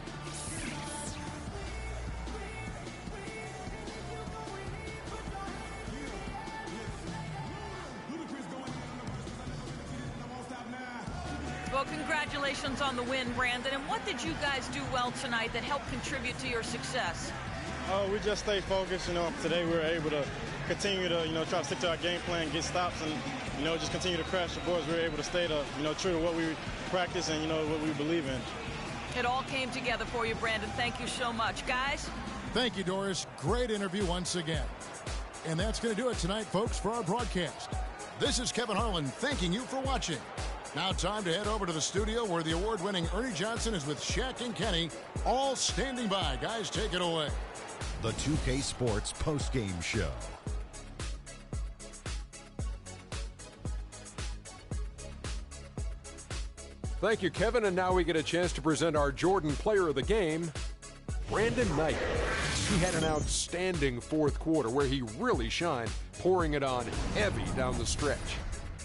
Well, congratulations on the win, Brandon. And what did you guys do well tonight that helped contribute to your success? We just stayed focused. You know, today we were able to continue to, try to stick to our game plan, get stops, and, just continue to crash the boards. We were able to stay to, true to what we practice and, what we believe in. It all came together for you, Brandon. Thank you so much. Guys? Thank you, Doris. Great interview once again. And that's going to do it tonight, folks, for our broadcast. This is Kevin Harlan thanking you for watching. Now time to head over to the studio where the award-winning Ernie Johnson is with Shaq and Kenny, all standing by. Guys, take it away. The 2K Sports postgame show. Thank you, Kevin. And now we get a chance to present our Jordan Player of the Game, Brandon Knight. He had an outstanding fourth quarter where he really shined, pouring it on heavy down the stretch.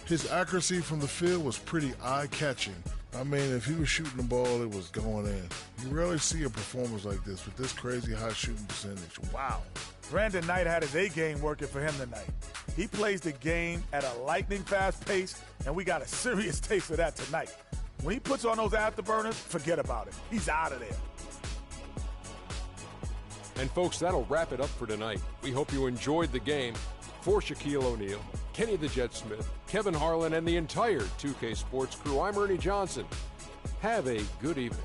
His accuracy from the field was pretty eye-catching. I mean, if he was shooting the ball, it was going in. You rarely see a performance like this with this crazy high shooting percentage. Wow. Brandon Knight had his A-game working for him tonight. He plays the game at a lightning-fast pace, and we got a serious taste of that tonight. When he puts on those afterburners, forget about it. He's out of there. And folks, that'll wrap it up for tonight. We hope you enjoyed the game. For Shaquille O'Neal, Kenny the Jet Smith, Kevin Harlan, and the entire 2K Sports crew, I'm Ernie Johnson. Have a good evening.